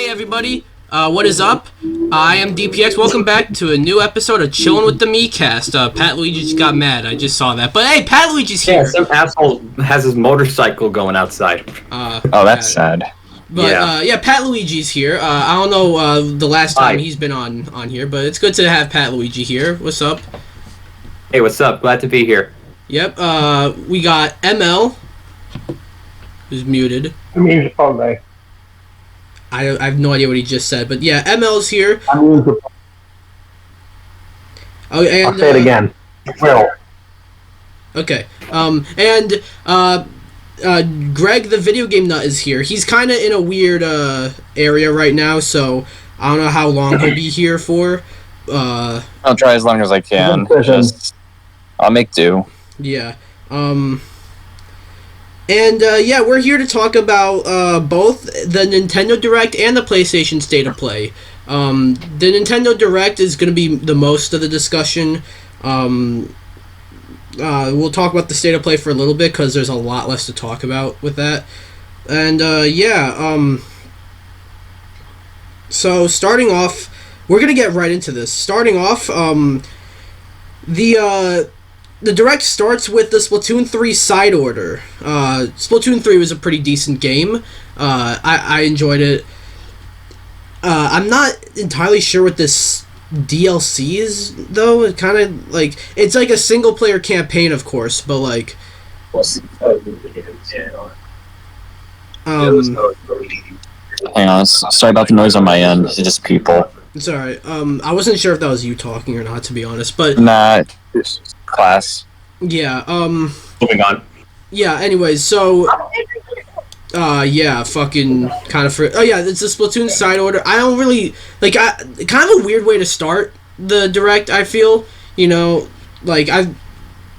Hey everybody, what is up? I am DPX. Welcome back to a new episode of Chillin with the Miikcast. PatLuigi just got mad. I just saw that. But hey, PatLuigi's here. Yeah, some asshole has his motorcycle going outside. That's sad. But PatLuigi's here. I don't know the last time he's been on here, but it's good to have PatLuigi here. What's up? Hey, what's up? Glad to be here. Yep. We got ML, who's muted. I mean, okay. I have no idea what he just said, but yeah, ML's here. Oh, and I'll say it again. Will. Okay. Greg, the video game nut, is here. He's kind of in a weird area right now, so I don't know how long he'll be here for. I'll try as long as I can. I'll make do. Yeah. We're here to talk about both the Nintendo Direct and the PlayStation State of Play. The Nintendo Direct is going to be the most of the discussion. We'll talk about the State of Play for a little bit because there's a lot less to talk about with that. And, so starting off, we're going to get right into this. Starting off, the Direct starts with the Splatoon 3 side order. Splatoon 3 was a pretty decent game. I enjoyed it. I'm not entirely sure what this DLC is, though. It kind of, like, it's like a single-player campaign, of course, but, like... Hang on, sorry about the noise on my end. It's just people. It's alright. I wasn't sure if that was you talking or not, to be honest, but... Nah, class. Yeah, Moving on. Yeah, anyways, so... fucking kind of... it's a Splatoon side order. I don't really... kind of a weird way to start the Direct, I feel. You know,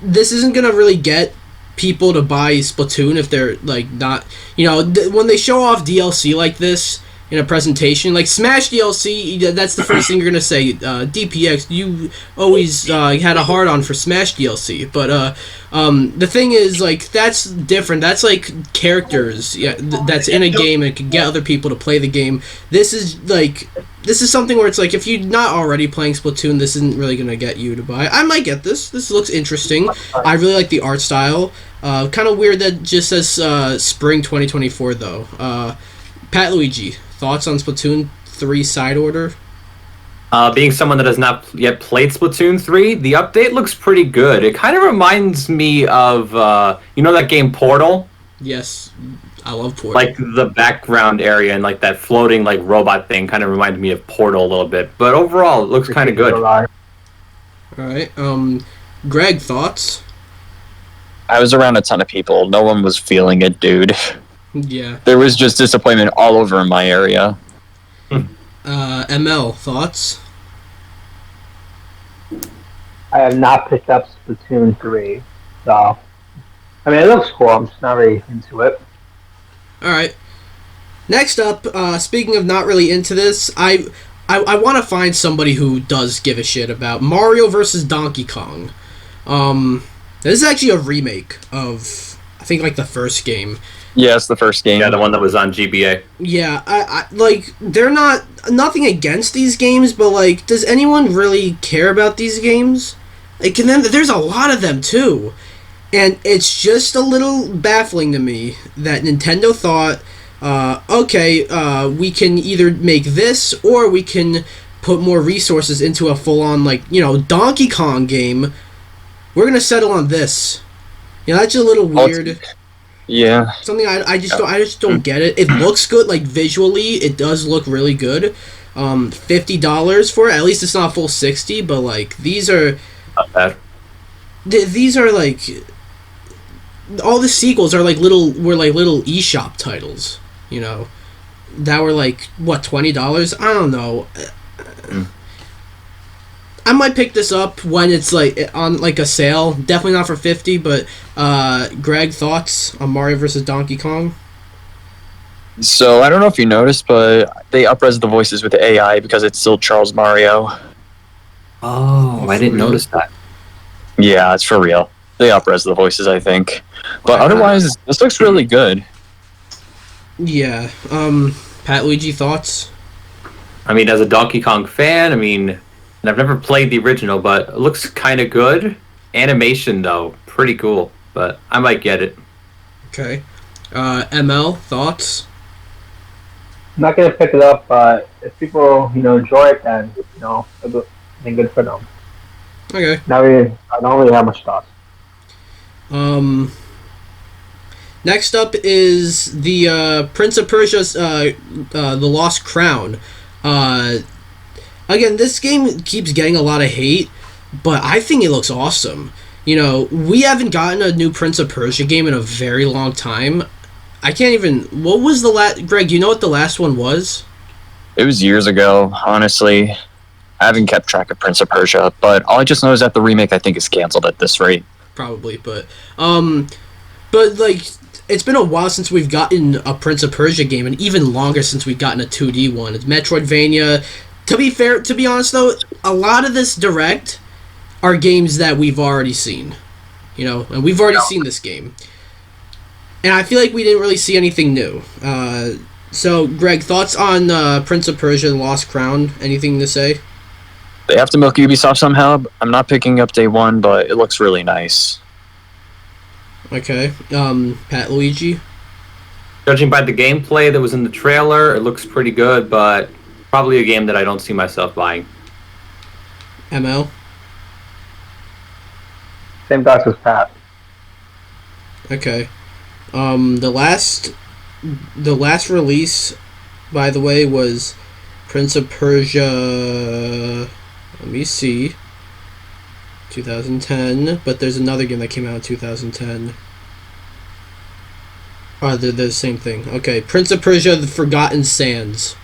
this isn't gonna really get people to buy Splatoon if they're, like, not... You know, when they show off DLC like this in a presentation, like Smash DLC, that's the first thing you're gonna say. DPX, you always had a hard-on for Smash DLC, but the thing is, like, that's different. That's like characters, that's in a game and can get other people to play the game. This is something where it's like, if you're not already playing Splatoon, this isn't really gonna get you to buy. I might get this. This looks interesting. I really like the art style. Kind of weird that it just says spring 2024 though. PatLuigi, thoughts on Splatoon 3 side order? Being someone that has not yet played Splatoon 3, the update looks pretty good. It kind of reminds me of, you know that game Portal? Yes, I love Portal. Like, the background area and, like, that floating, like, robot thing kind of reminded me of Portal a little bit. But overall, it looks kind of good. Alright, Greg, thoughts? I was around a ton of people. No one was feeling it, dude. Yeah. There was just disappointment all over in my area. ML, thoughts? I have not picked up Splatoon 3, so... I mean, it looks cool, I'm just not really into it. Alright. Next up, speaking of not really into this, I want to find somebody who does give a shit about Mario vs. Donkey Kong. This is actually a remake of, I think, like, the first game. Yeah, it's the first game. Yeah, the one that was on GBA. Yeah, I like, they're nothing against these games, but, like, does anyone really care about these games? Like, and then there's a lot of them, too. And it's just a little baffling to me that Nintendo thought, we can either make this, or we can put more resources into a full-on, like, you know, Donkey Kong game. We're gonna settle on this. You know, that's a little weird. Yeah. Something I just don't get it. It looks good, like, visually, it does look really good. $50 for it. At least it's not full 60, but, like, these are... Not bad. These are, like... All the sequels are, like, little eShop titles, you know? That were, like, what, $20? I don't know. I might pick this up when it's, like, on, like, a sale. Definitely not for 50, but, Greg, thoughts on Mario vs. Donkey Kong? So, I don't know if you noticed, but they up-res the voices with the AI because it's still Charles Mario. Oh, I didn't notice that. Yeah, it's for real. They up-res the voices, I think. But otherwise, this looks really good. Yeah. PatLuigi, thoughts? I mean, as a Donkey Kong fan, and I've never played the original, but it looks kind of good. Animation, though, pretty cool. But I might get it. Okay. ML, thoughts? I'm not gonna pick it up, but if people, enjoy it, then then good for them. Okay. I don't really have much thoughts. Next up is the Prince of Persia's The Lost Crown. Again, this game keeps getting a lot of hate, but I think it looks awesome. We haven't gotten a new Prince of Persia game in a very long time. I can't even... What was the last... Greg, do you know what the last one was? It was years ago, honestly. I haven't kept track of Prince of Persia, but all I just know is that the remake, I think, is canceled at this rate. Probably, but like, it's been a while since we've gotten a Prince of Persia game, and even longer since we've gotten a 2D one. It's Metroidvania. To be honest, though, a lot of this Direct are games that we've already seen. And we've already seen this game. And I feel like we didn't really see anything new. So, Greg, thoughts on Prince of Persia: The Lost Crown? Anything to say? They have to milk Ubisoft somehow. I'm not picking up day one, but it looks really nice. Okay. PatLuigi? Judging by the gameplay that was in the trailer, it looks pretty good, but probably a game that I don't see myself buying. ML? Same thoughts as Pat. Okay. The last release, by the way, was Prince of Persia. Let me see. 2010, but there's another game that came out in 2010. Oh, they're the same thing. Okay, Prince of Persia: The Forgotten Sands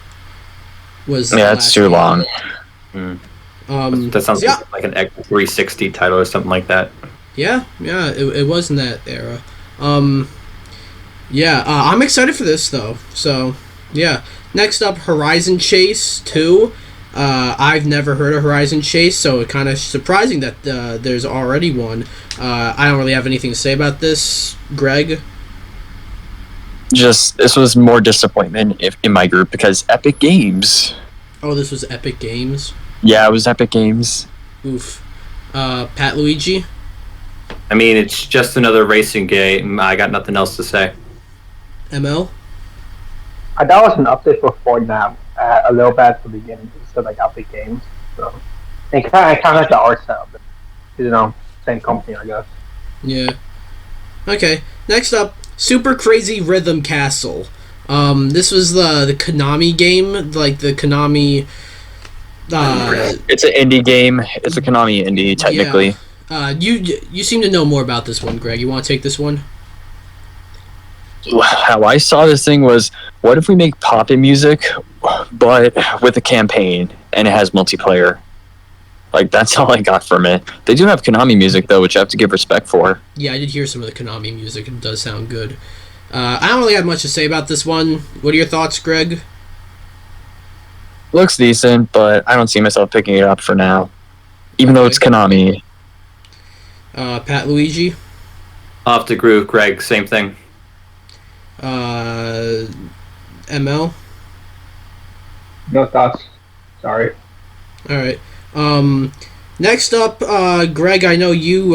was. Yeah, it's too long. That sounds like an X 360 title or something like that. Yeah, it was in that era. I'm excited for this though. So, yeah. Next up, Horizon Chase 2. I've never heard of Horizon Chase, so it's kind of surprising that there's already one. I don't really have anything to say about this. Greg? This was more disappointment in my group because Epic Games. Oh, this was Epic Games? Yeah, it was Epic Games. Oof. PatLuigi? It's just another racing game. I got nothing else to say. ML? That was an update for Fortnite. A little bit at the beginning, just like Epic Games. So, and kind of like the art style, but same company, I guess. Yeah. Okay. Next up, Super Crazy Rhythm Castle. This was the Konami game, like the Konami. It's an indie game. It's a Konami indie, technically. Yeah. You seem to know more about this one, Greg. You want to take this one? How I saw this thing was, what if we make pop-in music, but with a campaign, and it has multiplayer? Like, that's all I got from it. They do have Konami music, though, which I have to give respect for. Yeah, I did hear some of the Konami music. It does sound good. I don't really have much to say about this one. What are your thoughts, Greg? Looks decent, but I don't see myself picking it up for now. Even though it's Konami. PatLuigi? I'll have to agree with Greg. Same thing. ML? No thoughts. Sorry. Alright. Next up, Greg, I know you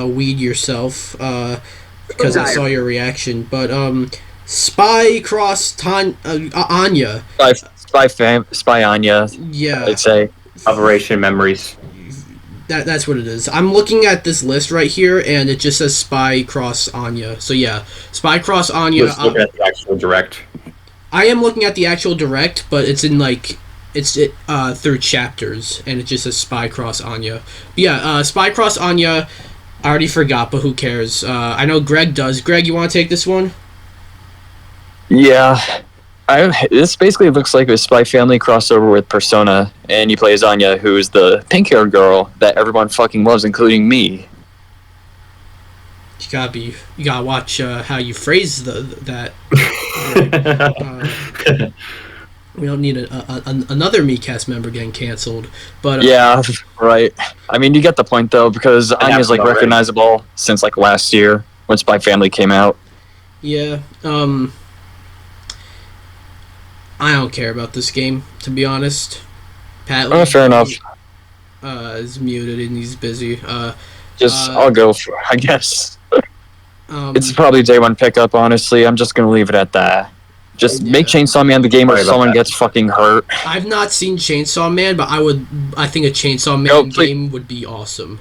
weed yourself because I saw your reaction, but Spy Cross Anya. Spy Anya. Yeah. I'd say. Operation Memories. That's what it is. I'm looking at this list right here, and it just says Spy Cross Anya. So yeah, Spy Cross Anya. Let's look at the actual direct. I am looking at the actual direct, but it's in through chapters, and it just says Spy Cross Anya. But yeah, Spy Cross Anya. I already forgot, but who cares? I know Greg does. Greg, you want to take this one? Yeah. This basically looks like a Spy Family crossover with Persona, and you play as Anya, who's the pink-haired girl that everyone fucking loves, including me. You gotta watch how you phrase that. We don't need another Miikcast member getting canceled, but yeah, right. You get the point though, because Anya's recognizable since last year when Spy Family came out. Yeah. I don't care about this game, to be honest. Pat Fair enough. Is muted and he's busy. I'll go for, I guess. It's Um, probably day one pickup, honestly. I'm just going to leave it at that. Just make Chainsaw Man the game where Sorry about someone that. gets fucking hurt. I've not seen Chainsaw Man, but I think a Chainsaw Man game would be awesome.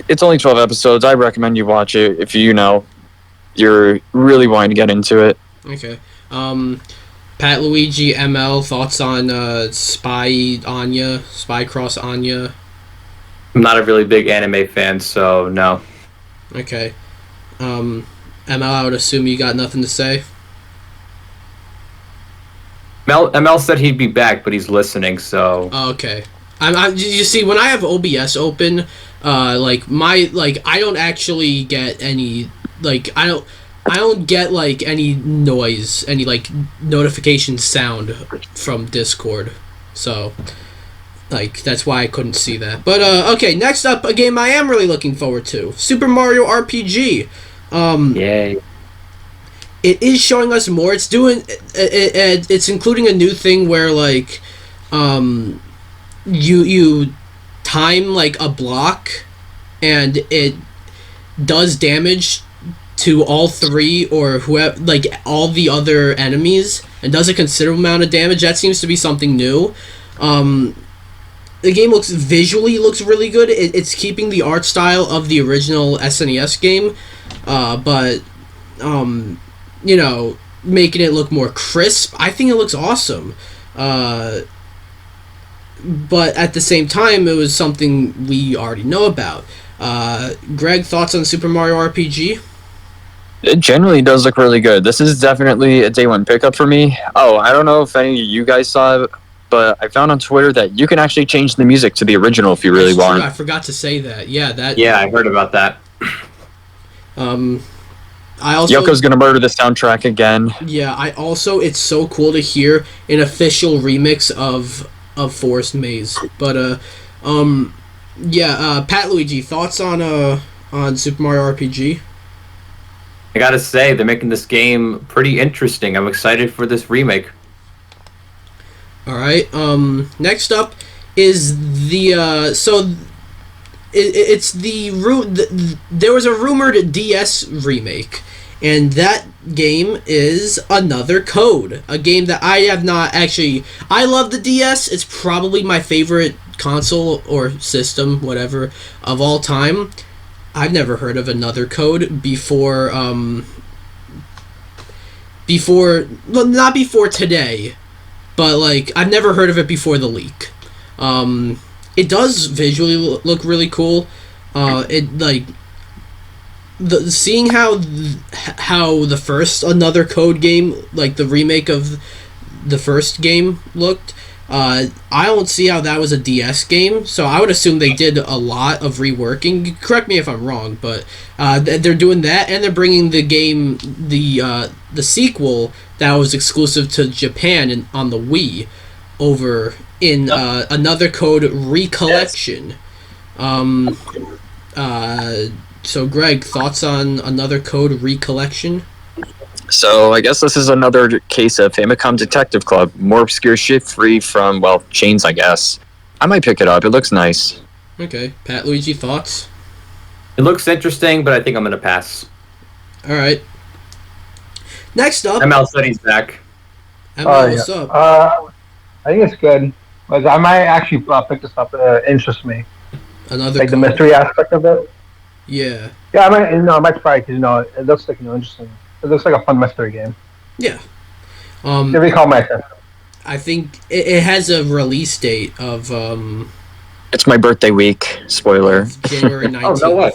It's only 12 episodes. I recommend you watch it if you're really wanting to get into it. Okay. PatLuigi ML, thoughts on Spy Cross Anya? I'm not a really big anime fan, so no. Okay. ML, I would assume you got nothing to say. ML said he'd be back, but he's listening, so... Oh, okay. You see, when I have OBS open, I don't actually get any, I don't get, any noise, any, notification sound from Discord. So, that's why I couldn't see that. But, okay, next up, a game I am really looking forward to. Super Mario RPG. Yay. It is showing us more. It's doing... It's including a new thing where, you time, a block, and it does damage to all three or whoever, all the other enemies, and does a considerable amount of damage. That seems to be something new. The game visually looks really good. It's keeping the art style of the original SNES game, but making it look more crisp. I think it looks awesome. But at the same time, it was something we already know about. Greg, thoughts on Super Mario RPG? It generally does look really good. This is definitely a day one pickup for me. Oh, I don't know if any of you guys saw it, but I found on Twitter that you can actually change the music to the original if you really want. I forgot to say that. Yeah, I heard about that. I also Yoko's gonna murder the soundtrack again. Yeah, it's so cool to hear an official remix of Forest Maze. But PatLuigi, thoughts on Super Mario RPG? I gotta say, they're making this game pretty interesting. I'm excited for this remake. All right. Next up is there was a rumored DS remake, and that game is Another Code, a game that I have not actually... I love the DS. It's probably my favorite console or system, whatever, of all time. I've never heard of Another Code before, not before today, but, I've never heard of it before the leak. It does visually look really cool. Seeing how the first Another Code game, the remake of the first game looked, I don't see how that was a DS game, so I would assume they did a lot of reworking. Correct me if I'm wrong, but they're doing that, and they're bringing the game, the sequel that was exclusive to Japan on the Wii, over in Another Code Recollection. So Greg, thoughts on Another Code Recollection? So I guess this is another case of Famicom Detective Club. More obscure shit free from, chains, I guess. I might pick it up. It looks nice. Okay. PatLuigi, thoughts? It looks interesting, but I think I'm gonna pass. Alright. Next up... ML said he's back. ML, what's up? I think it's good. Like, I might actually pick this up. It interests me. Another Like Code. the mystery aspect of it. Yeah. Yeah, I might try because it looks like interesting. It looks like a fun mystery game. Yeah. If you call my attention. I think it has a release date of It's my birthday week. Spoiler. January 19th. Oh, no way.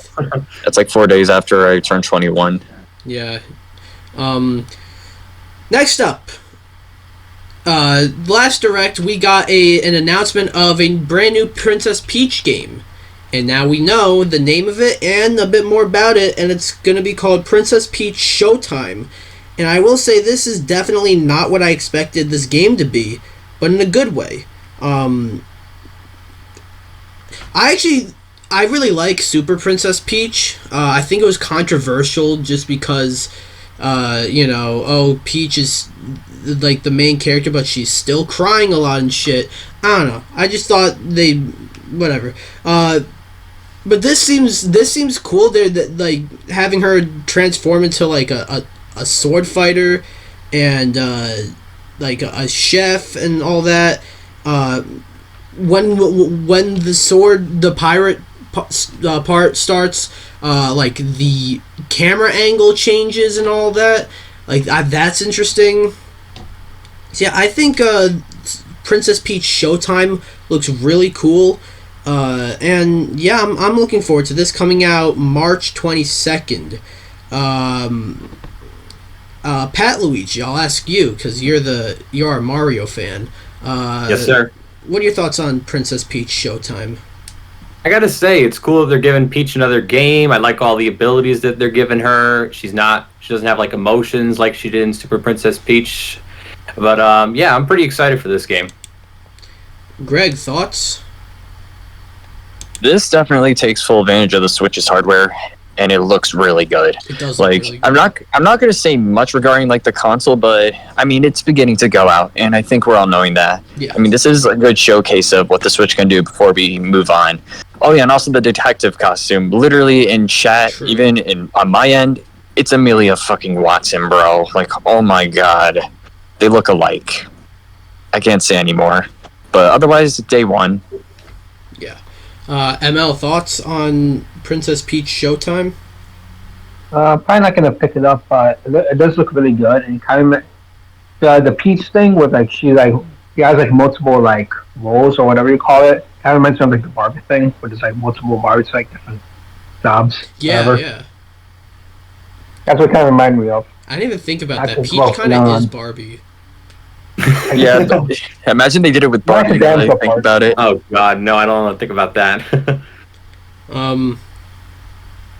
It's 4 days after I turn 21. Yeah. Next up. Last Direct, we got an announcement of a brand new Princess Peach game. And now we know the name of it and a bit more about it, and it's going to be called Princess Peach Showtime. And I will say this is definitely not what I expected this game to be, but in a good way. I really like Super Princess Peach. I think it was controversial just because, Peach is like the main character, but she's still crying a lot and shit. I don't know. I just thought they, whatever. But this seems cool. They're like having her transform into like a sword fighter, and like a chef and all that. When the pirate part starts, like the camera angle changes and all that. Like that's interesting. So yeah, I think Princess Peach Showtime looks really cool. And yeah, I'm looking forward to this, coming out March 22nd. PatLuigi, I'll ask you because you're a Mario fan. Yes, sir. What are your thoughts on Princess Peach Showtime? I gotta say, it's cool that they're giving Peach another game. I like all the abilities that they're giving her. She doesn't have like emotions like she did in Super Princess Peach. But yeah, I'm pretty excited for this game. Greg, thoughts? This definitely takes full advantage of the Switch's hardware, and it looks really good. It does like, look really good. I'm not going to say much regarding like the console, but I mean it's beginning to go out, and I think we're all knowing that. Yeah. I mean, this is a good showcase of what the Switch can do before we move on. Oh yeah, and also the detective costume. Literally in chat, True. even on my end, it's Amelia fucking Watson, bro. Like, oh my god, they look alike. I can't say anymore. But otherwise, day one. Yeah. ML, thoughts on Princess Peach Showtime? Probably not gonna pick it up, but it does look really good. And kind of the Peach thing with like she has like multiple like roles or whatever you call it. Kind of reminds me of like the Barbie thing, where there's like multiple Barbies, like different jobs. Yeah, whatever. yeah. That's what kind of reminded me of. I didn't even think about that. That's Peach well kind of done. is Barbie. Yeah, imagine they did it with Not Barbie. the Now that I dance think part. about it. Oh god, no, I don't want to think about that.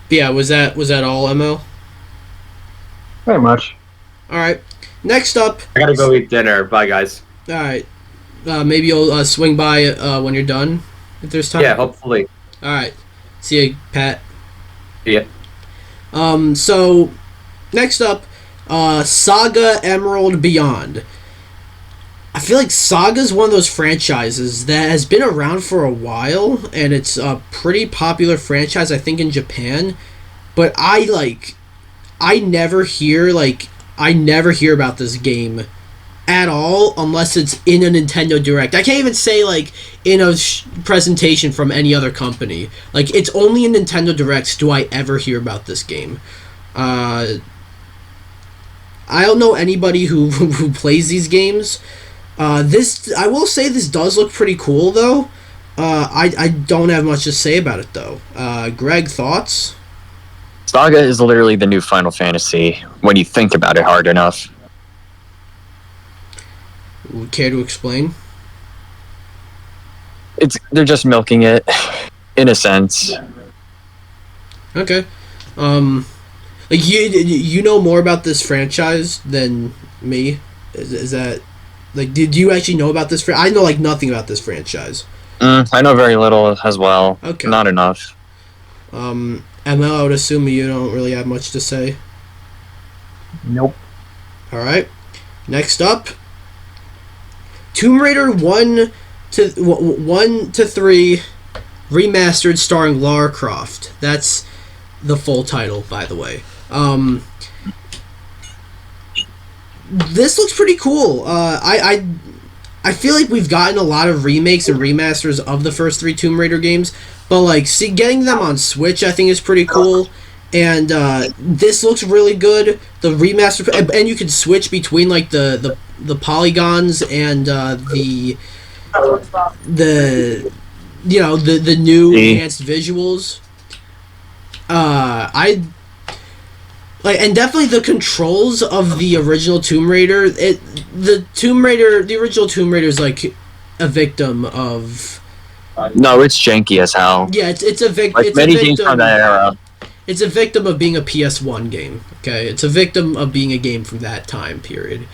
Yeah, was that all, ML? Very much. All right. Next up. I gotta go eat dinner. Bye, guys. All right. Maybe you'll swing by when you're done, if there's time. Yeah, hopefully. All right. See you, Pat. Yeah. So, next up, Saga Emerald Beyond. I feel like Saga's one of those franchises that has been around for a while, and it's a pretty popular franchise, I think, in Japan. But I never hear about this game at all unless it's in a Nintendo Direct. I can't even say like in a presentation from any other company. Like, it's only in Nintendo Directs do I ever hear about this game. I don't know anybody who plays these games. I will say this does look pretty cool though. I don't have much to say about it though. Greg, thoughts? Saga is literally the new Final Fantasy when you think about it hard enough. Care to explain? They're just milking it, in a sense. Okay. Like you know more about this franchise than me. Is that like? Did you actually know about this? I know like nothing about this franchise. I know very little as well. Okay. Not enough. ML, I would assume you don't really have much to say. Nope. All right. Next up, Tomb Raider 1 to 3 remastered, starring Lara Croft. That's the full title, by the way. This looks pretty cool. I feel like we've gotten a lot of remakes and remasters of the first 3 Tomb Raider games, but like getting them on Switch, I think is pretty cool. And this looks really good. The remaster, and you can switch between like the polygons and the new enhanced visuals. And definitely the controls of the original Tomb Raider. The original Tomb Raider is like a victim of. No, it's janky as hell. Yeah, it's a victim. Like many games from that era. It's a victim of being a PS1 game. Okay, it's a victim of being a game from that time period.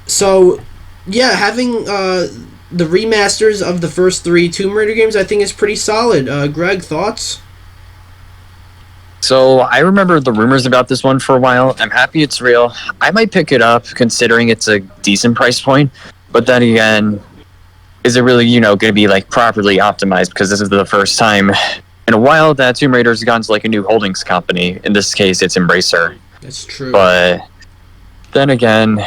So, yeah, having the remasters of the first 3 Tomb Raider games, I think is pretty solid. Greg, thoughts? So I remember the rumors about this one for a while. I'm happy it's real. I might pick it up considering it's a decent price point. But then again, is it really, going to be like properly optimized? Because this is the first time in a while that Tomb Raider's gone to like a new holdings company. In this case, it's Embracer. That's true. But then again,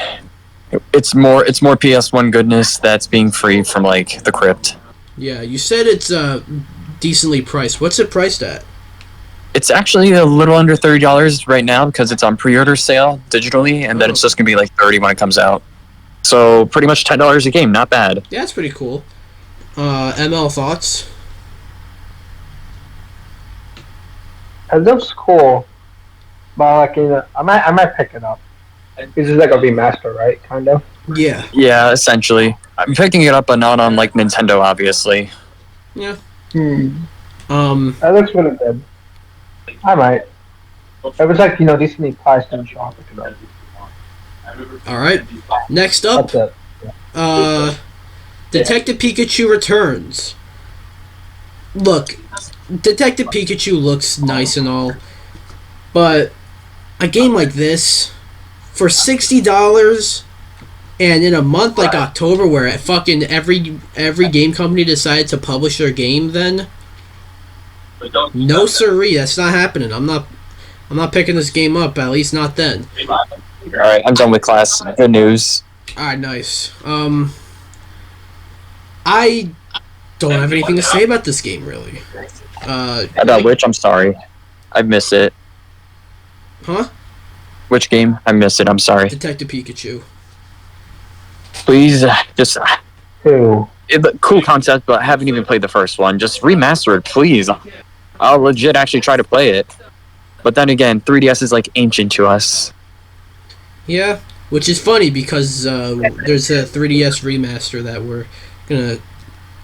it's more PS1 goodness that's being free from like the crypt. Yeah, you said it's decently priced. What's it priced at? It's actually a little under $30 right now because it's on pre-order sale digitally, and then it's just gonna be like $30 when it comes out. So pretty much $10 a game, not bad. Yeah, that's pretty cool. ML thoughts? It looks cool, but like I might pick it up. This is like a remaster, right? Kind of. Yeah. Yeah, essentially. I'm picking it up, but not on like Nintendo, obviously. Yeah. That looks really good. I might. It was like decently priced and shop. All right. Next up, That's it. Detective Pikachu Returns. Look, Detective Pikachu looks nice and all, but a game like this for $60 and in a month like October where fucking every game company decided to publish their game, then no siree, that's not happening. I'm not picking this game up, at least not then. Alright, I'm done with class. Good news. Alright, nice. I don't have anything to say about this game, really. About which? I'm sorry. I missed it. Huh? Which game? I missed it. I'm sorry. Detective Pikachu. Please, just... Two. Cool concept, but I haven't even played the first one. Just remaster it, please. I'll legit actually try to play it. But then again, 3DS is like ancient to us. Yeah, which is funny because there's a 3DS remaster that we're gonna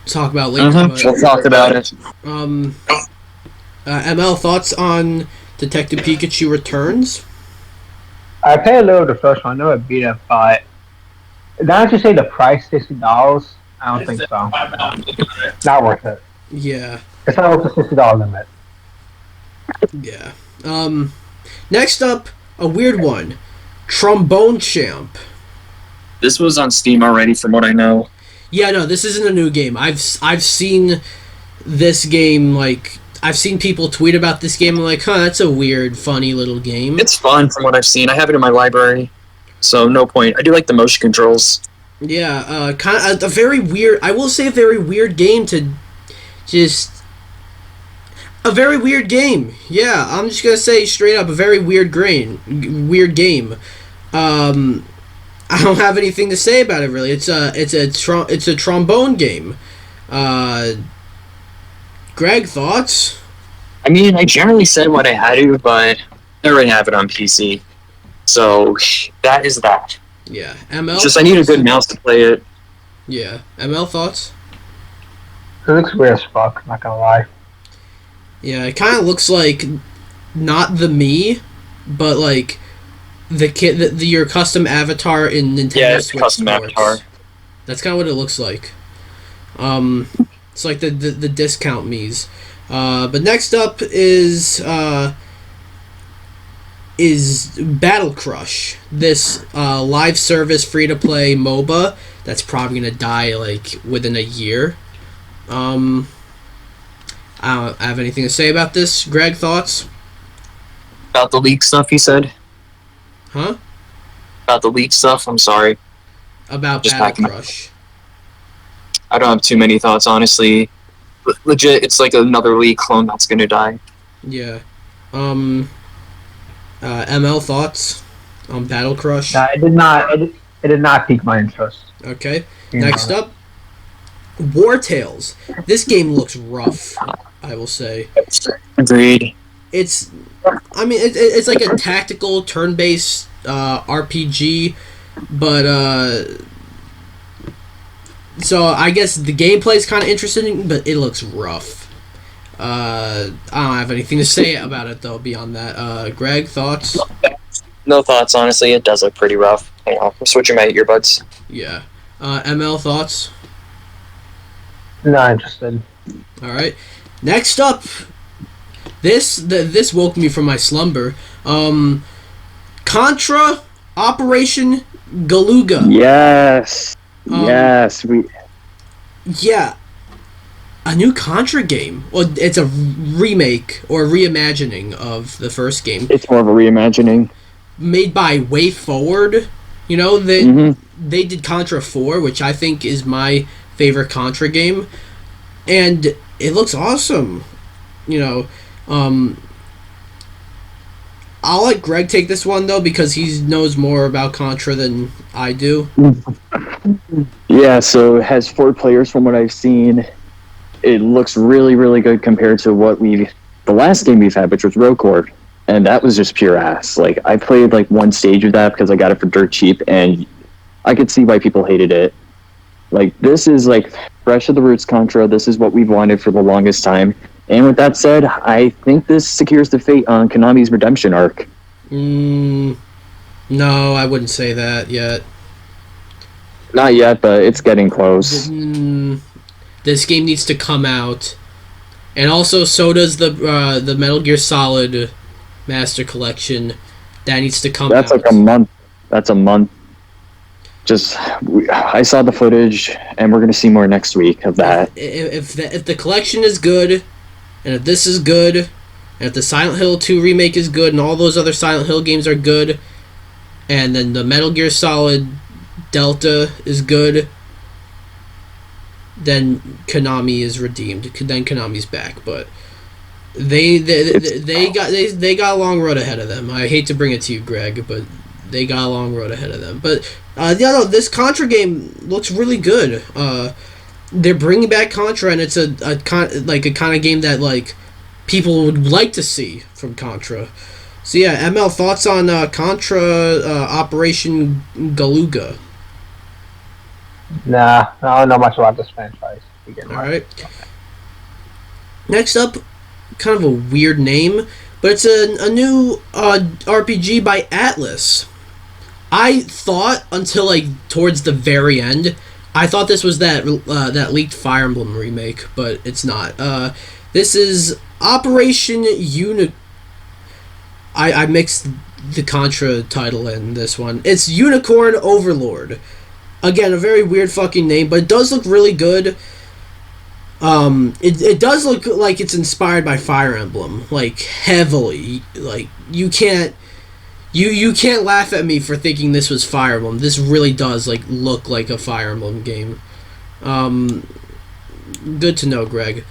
talk about later. But, we'll talk about it. ML, thoughts on Detective Pikachu Returns? I played a little of the first one. I never beat it, but now that you say the price $60, I don't think so. Not worth it. Yeah. It's not worth the $60 limit. Yeah. Next up, a weird one. Trombone Champ. This was on Steam already, from what I know. Yeah, no, this isn't a new game. I've seen this game, like, I've seen people tweet about this game, and like, that's a weird, funny little game. It's fun from what I've seen. I have it in my library, so no point. I do like the motion controls. Yeah, kind of a very weird, I will say a very weird game to just... A very weird game. Yeah, I'm just gonna say straight up, a very weird game. I don't have anything to say about it really. It's a trombone game. Greg, thoughts? I mean, I generally said what I had to, but I already have it on PC. So that is that. Yeah, ML. Just I need a good mouse to play it. Yeah, ML thoughts. It looks weird as fuck. Not gonna lie. Yeah, it kind of looks like not the me, but like the kid, your custom avatar in Nintendo Switch custom Sports. avatar. That's kind of what it looks like. It's like the discount me's. But next up is Battle Crush, this live service free to play MOBA that's probably gonna die like within a year. I don't have anything to say about this. Greg, thoughts? About the leak stuff, he said. Huh? About the leak stuff, I'm sorry. About Just Battle Crush. I don't have too many thoughts, honestly. Legit, it's like another leak clone that's gonna die. Yeah. ML, thoughts on Battle Crush? It did not pique my interest. Okay. Next up, War Tales. This game looks rough, I will say. Agreed. It's like a tactical turn-based RPG, but so I guess the gameplay is kind of interesting, but it looks rough. I don't have anything to say about it though beyond that. Greg, thoughts? No thoughts, honestly. It does look pretty rough. Hang on, I'm switching my earbuds. Yeah. ML, thoughts? Not interested. All right. Next up, This woke me from my slumber. Contra Operation Galuga. Yes. Yes. Yeah. A new Contra game. Well, it's a remake or reimagining of the first game. It's more of a reimagining. Made by Way Forward. You know, they did Contra 4, which I think is my favorite Contra game. And it looks awesome. You know, I'll let Greg take this one, though, because he knows more about Contra than I do. Yeah, so it has 4 players from what I've seen. It looks really, really good compared to the last game we've had, which was Road Corps. And that was just pure ass. Like, I played, like, one stage of that because I got it for dirt cheap, and I could see why people hated it. Like, this is, like, fresh to the roots Contra. This is what we've wanted for the longest time. And with that said, I think this secures the fate on Konami's Redemption arc. No, I wouldn't say that yet. Not yet, but it's getting close. This game needs to come out. And also, so does the Metal Gear Solid Master Collection. That needs to come out. That's like a month. That's a month. I saw the footage, and we're going to see more next week of that. If the collection is good, and if this is good, and if the Silent Hill 2 remake is good, and all those other Silent Hill games are good, and then the Metal Gear Solid Delta is good, then Konami is redeemed. Then Konami's back, but they got a long road ahead of them. I hate to bring it to you, Greg, but they got a long road ahead of them. But this Contra game looks really good. They're bringing back Contra, and it's a kind of game that like people would like to see from Contra. So yeah, ML, thoughts on Contra Operation Galuga? Nah, I don't know much about this franchise. All right. Next up, kind of a weird name, but it's a new RPG by Atlas. I thought until like towards the very end, I thought this was that leaked Fire Emblem remake, but it's not. This is Operation I mixed the Contra title in this one. It's Unicorn Overlord. Again, a very weird fucking name, but it does look really good. It does look like it's inspired by Fire Emblem, like heavily. Like you can't laugh at me for thinking this was Fire Emblem. This really does like look like a Fire Emblem game. Good to know, Greg.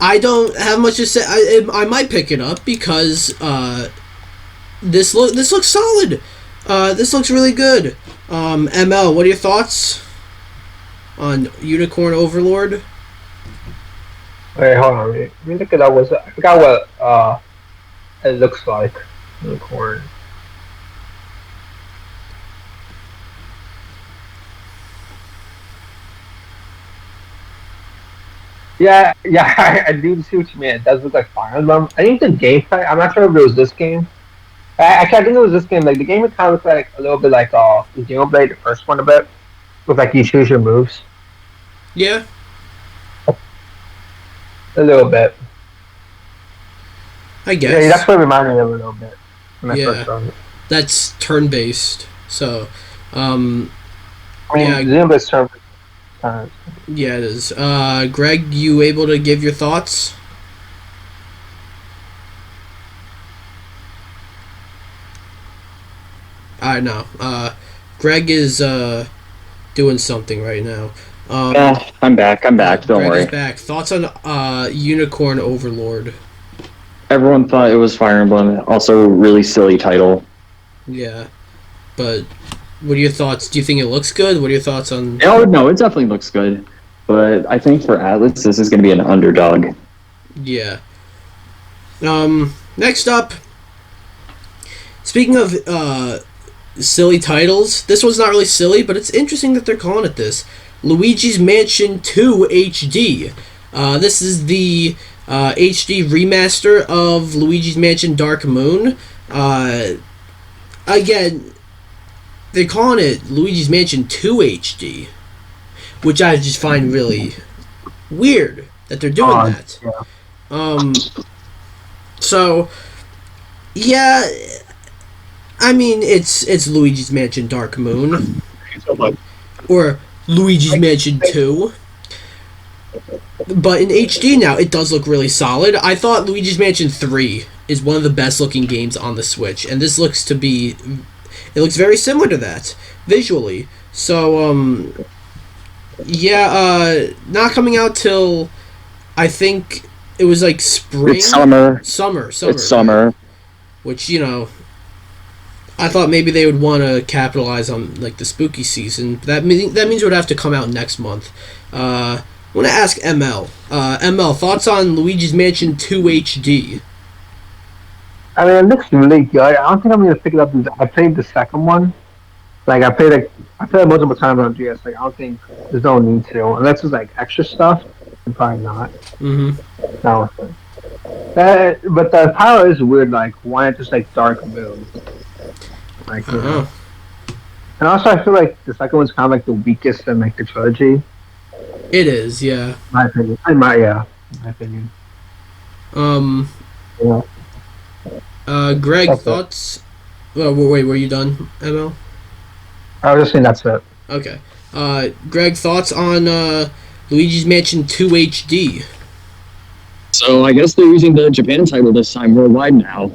I don't have much to say. I might pick it up because this looks solid. This looks really good. ML, what are your thoughts on Unicorn Overlord? Wait, hold on. Let me look it up. I forgot what it looks like. Unicorn. Yeah, I do see what you mean. It does look like Fire Emblem. I think the gameplay, I'm not sure if it was this game. Actually, I think it was this game. Like, the game would kind of look like a little bit like Xenoblade, the first one a bit. With, like, you choose your moves. Yeah. A little bit. I guess. Yeah, that's what it reminded me of a little bit. When I first saw it. That's turn-based. So, Xenoblade's turn-based. Yeah, it is. Greg, you able to give your thoughts? I know. Greg is doing something right now. I'm back. Don't Greg worry. Is back. Thoughts on Unicorn Overlord? Everyone thought it was Fire Emblem. Also, really silly title. Yeah, but what are your thoughts? Do you think it looks good? What are your thoughts on? No, it definitely looks good. But I think for Atlas, this is going to be an underdog. Yeah. Next up, speaking of silly titles, this one's not really silly, but it's interesting that they're calling it this. Luigi's Mansion 2 HD. This is the HD remaster of Luigi's Mansion Dark Moon. Again, they're calling it Luigi's Mansion 2 HD, which I just find really, weird that they're doing that. Yeah. So, yeah, I mean, it's Luigi's Mansion Dark Moon. Or Luigi's Mansion 2. But in HD now, it does look really solid. I thought Luigi's Mansion 3 is one of the best looking games on the Switch, and this looks to be... It looks very similar to that, visually. So, yeah, not coming out till, I think, it was like spring? It's summer. Summer. It's summer. Which, you know, I thought maybe they would want to capitalize on, like, the spooky season. That means it would have to come out next month. I want to ask ML. ML, thoughts on Luigi's Mansion 2 HD? I mean, it looks really good. I don't think I'm gonna pick it up. I played the second one. Like I played it multiple times on GS. Like I don't think there's no need to, unless it's like extra stuff. Then probably not. No. But the power is weird. Like why not just like Dark Moon? Like you know. And also I feel like the second one's kind of like the weakest in like the trilogy. It is, yeah. My opinion. My opinion. Yeah. Greg, That's thoughts? Wait, were you done, ML? I was just saying that's it. Okay. Greg, thoughts on Luigi's Mansion 2 HD? So I guess they're using the Japan title this time worldwide now.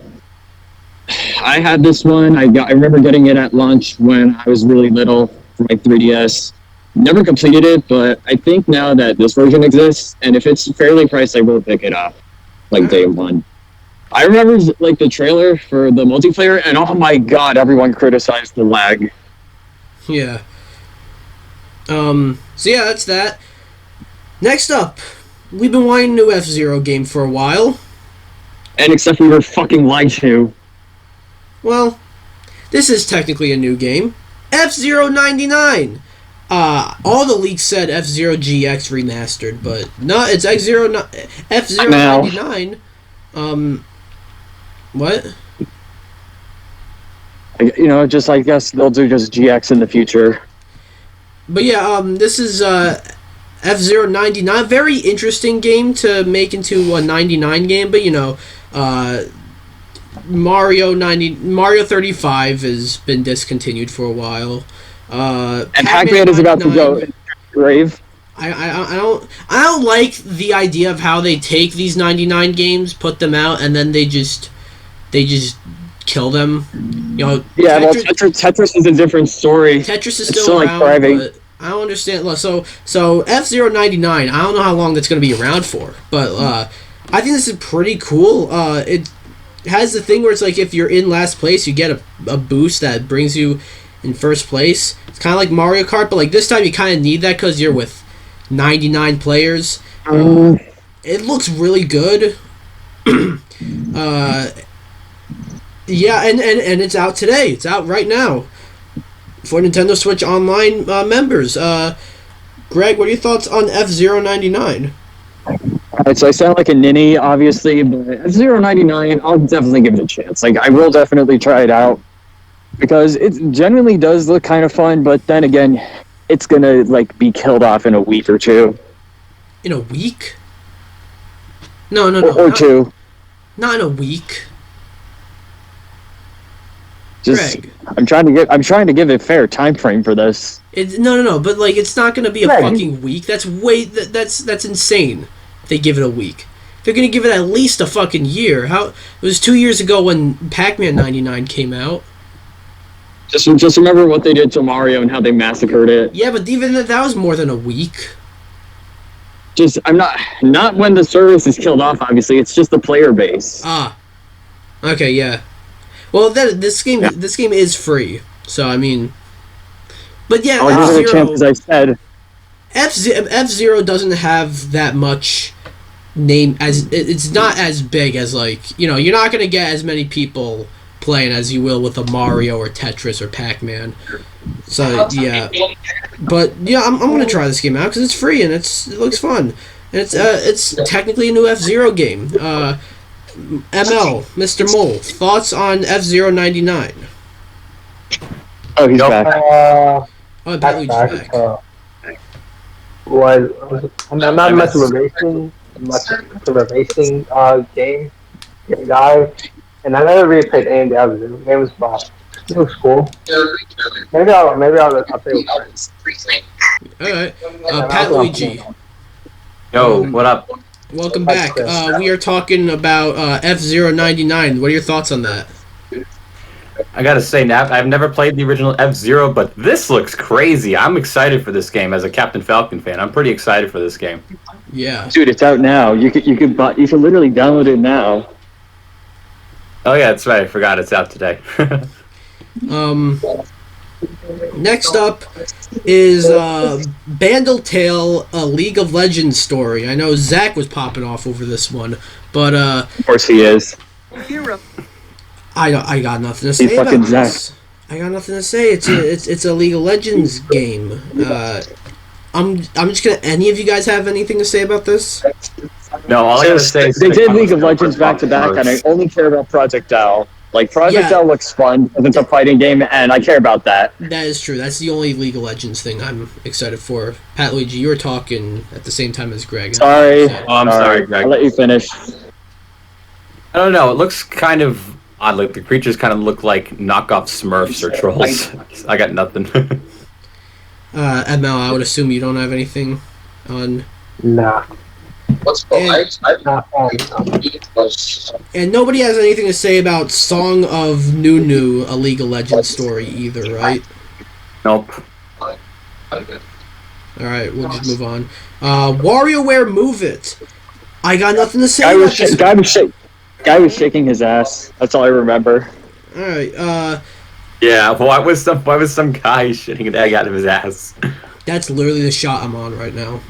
I had this one. I remember getting it at launch when I was really little for my 3DS. Never completed it, but I think now that this version exists, and if it's fairly priced, I will pick it up, like day one. I remember like the trailer for the multiplayer, and oh my god, everyone criticized the lag. Yeah. So yeah, that's that. Next up, we've been wanting a new F-Zero game for a while. And except we were fucking lied to. Well, this is technically a new game. F-Zero 99! All the leaks said F-Zero GX remastered, but no, it's F-Zero 99. What? You know, just I guess they'll do just GX in the future. But yeah, this is F-Zero 99. Very interesting game to make into a 99 game, but you know, Mario 35 has been discontinued for a while. And Pac-Man is about to go in the grave. I don't like the idea of how they take these 99 games, put them out, and then they just kill them. You know, yeah, Tetris is a different story. Tetris is still around, but I don't understand. So F-Zero 99, I don't know how long that's going to be around for, but I think this is pretty cool. It has the thing where it's like if you're in last place, you get a boost that brings you in first place. It's kind of like Mario Kart, but like this time you kind of need that because you're with 99 players. It looks really good. Yeah, and it's out today. It's out right now for Nintendo Switch Online members. Greg, what are your thoughts on F-Zero 99? Alright, so I sound like a ninny, obviously, but F-Zero 99, I'll definitely give it a chance. Like, I will definitely try it out because it generally does look kind of fun, but then again, it's gonna like be killed off in a week or two. In a week? No. Or two. Not in a week. Just, Greg. I'm trying to give a fair time frame for this. No, but like it's not gonna be a fucking week. That's that's insane. If they give it a week. They're gonna give it at least a fucking year. It was 2 years ago when Pac-Man 99 came out. Just remember what they did to Mario and how they massacred it. Yeah, but even that was more than a week. I'm not when the service is killed off. Obviously, it's just the player base. Okay, yeah. Well, this game is free, so I mean, but yeah, I'll give it a chance, as I said. F-Zero doesn't have that much name as it's not as big as like you're not gonna get as many people playing as you will with a Mario or Tetris or Pac-Man. So yeah, but yeah, I'm gonna try this game out because it's free and it looks fun and it's technically a new F-Zero game. ML, Mr. Mole, thoughts on F-Zero 99? Oh, he's back. PatLuigi's back. I'm not much of a racing game guy, and I never really played any of the other games, but it looks cool. I'll play with friends. All right, PatLuigi. Yo, what up? Welcome back. We are talking about F-099. What are your thoughts on that? I gotta say, Nap, I've never played the original F-Zero, but this looks crazy. I'm excited for this game as a Captain Falcon fan. I'm pretty excited for this game. Yeah. Dude, it's out now. You can literally download it now. Oh yeah, that's right. I forgot it's out today. Next up is Bandletale, a League of Legends story. I know Zach was popping off over this one, but Of course he is. I got nothing to say about this. I got nothing to say. It's a League of Legends game. I'm just gonna. Any of you guys have anything to say about this? No, all I gotta say is they did League of Legends back to back, and I only care about Project L. Like Project L looks fun because it's a fighting game, and I care about that. That is true. That's the only League of Legends thing I'm excited for. PatLuigi, you were talking at the same time as Greg. Sorry. I'm sorry, Greg. I'll let you finish. I don't know. It looks kind of odd. Like the creatures kind of look like knockoff Smurfs or trolls. I got nothing. ML, I would assume you don't have anything on. Nah. And nobody has anything to say about Song of Nunu, a League of Legends story either, right? Nope. Alright, we'll just move on. WarioWare Move It. I got nothing to say Guy was shaking his ass. That's all I remember. Alright, Yeah, why was some guy shitting an egg out of his ass? that's literally the shot I'm on right now.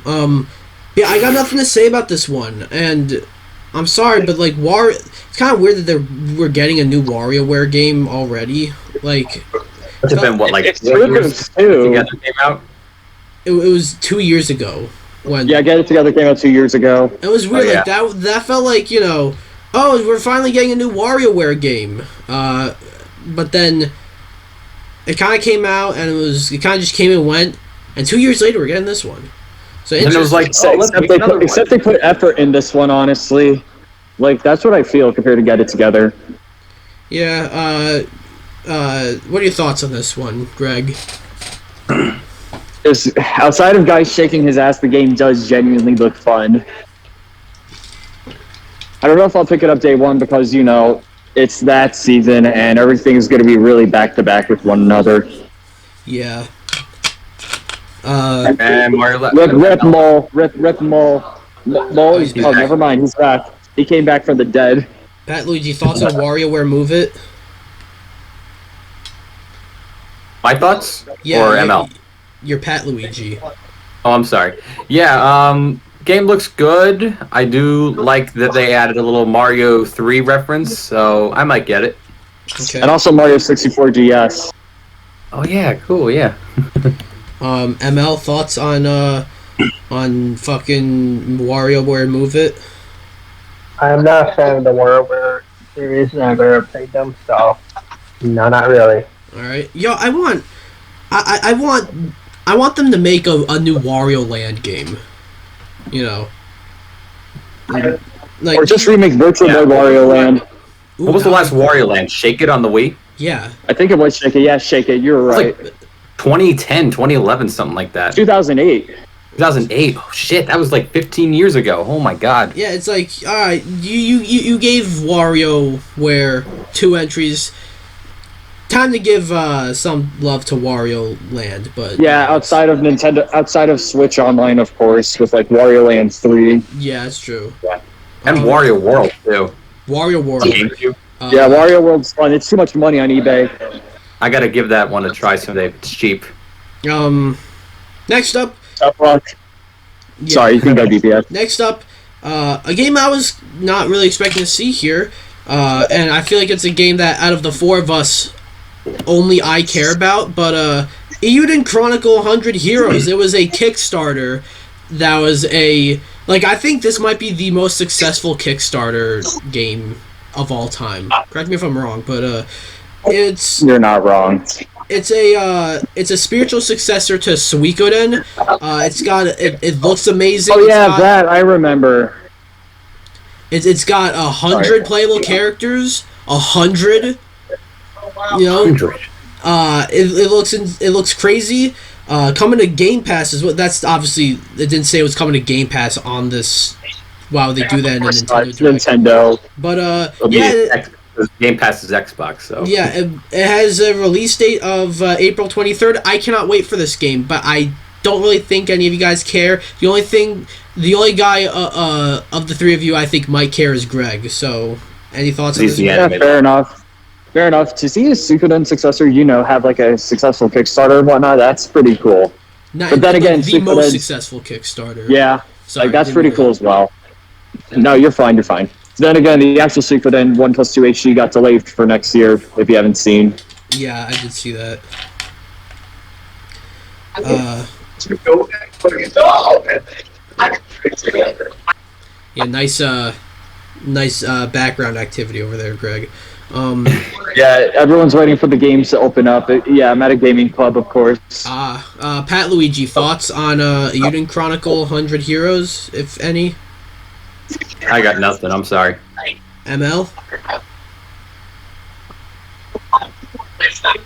Yeah, I got nothing to say about this one, and I'm sorry, but like it's kind of weird that we're getting a new WarioWare game already. Like, It's been what, like It's 4 years together came out? it was 2 years ago when. Yeah, Get It Together came out 2 years ago. It was weird. Oh, yeah. Like that felt like, oh, we're finally getting a new WarioWare game. But then it kind of came out and it kind of just came and went, and 2 years later we're getting this one. So And it was like, Except they put effort in this one, honestly. Like, that's what I feel compared to Get It Together. Yeah, what are your thoughts on this one, Greg? Outside of guys shaking his ass, the game does genuinely look fun. I don't know if I'll pick it up day one because, it's that season and everything's going to be really back-to-back with one another. Yeah. and Mario Rip Mole. Mole, he's back. never mind, he's back. He came back from the dead. PatLuigi, thoughts on WarioWare Move It? My thoughts? Yeah, Or ML? You're PatLuigi. Oh, I'm sorry. Yeah, game looks good. I do like that they added a little Mario 3 reference, so I might get it. Okay. And also Mario 64 GS. Oh yeah, cool, yeah. ML, thoughts on fucking WarioWare Move It? I'm not a fan of the WarioWare series, and I've never played them, so no, not really. All right, yo, I want them to make a new Wario Land game. Like, Or just remake Virtual Boy Wario Land. What was the last Wario Land? Shake It on the Wii? Yeah. I think it was Shake It. Yeah, Shake It. You're right. Like 2010, 2011, something like that. 2008. 2008. Oh shit, that was like 15 years ago. Oh my god. Yeah, it's like, alright, you gave WarioWare 2 entries. Time to give some love to Wario Land, but Yeah, outside of Nintendo, outside of Switch Online, of course, with like Wario Land 3. yeah, it's true. And Wario World too. Wario World. GameCube. Yeah, Wario World's fun. It's too much money on eBay. I gotta give that one a try someday. It's cheap. Next up. Tough luck. Yeah. Sorry, you can go DPS. Next up, a game I was not really expecting to see here, and I feel like it's a game that out of the 4 of us, only I care about, but Euden Chronicle 100 Heroes. It was a Kickstarter that was I think this might be the most successful Kickstarter game of all time. Correct me if I'm wrong, but it's... You're not wrong. it's a spiritual successor to Suikoden. It looks amazing. Oh yeah, It's got, that I remember. it's got 100 playable characters. 100. You know, 100. it looks crazy. Coming to Game Pass is what. That's obviously it didn't say it was coming to Game Pass on this. Wow, they do that in Nintendo Direct. Nintendo. But Yeah, Game Pass is Xbox, so yeah, it has a release date of April 23rd. I cannot wait for this game, but I don't really think any of you guys care. The only guy of the three of you I think might care is Greg. So, any thoughts on this? Yeah, fair enough. Fair enough. To see a Suikoden successor, have like a successful Kickstarter and whatnot, that's pretty cool. But then again, the most Suikoden's- successful Kickstarter. Yeah, Sorry, like that's didn't pretty mean cool as well. No, you're fine. Then again, the actual Suikoden 1+2 HD got delayed for next year. If you haven't seen. Yeah, I did see that. Yeah, nice background activity over there, Greg. Yeah, everyone's waiting for the games to open up. Yeah, I'm at a gaming club, of course. PatLuigi, thoughts on Uden Chronicle 100 Heroes, if any? I got nothing. I'm sorry. ML?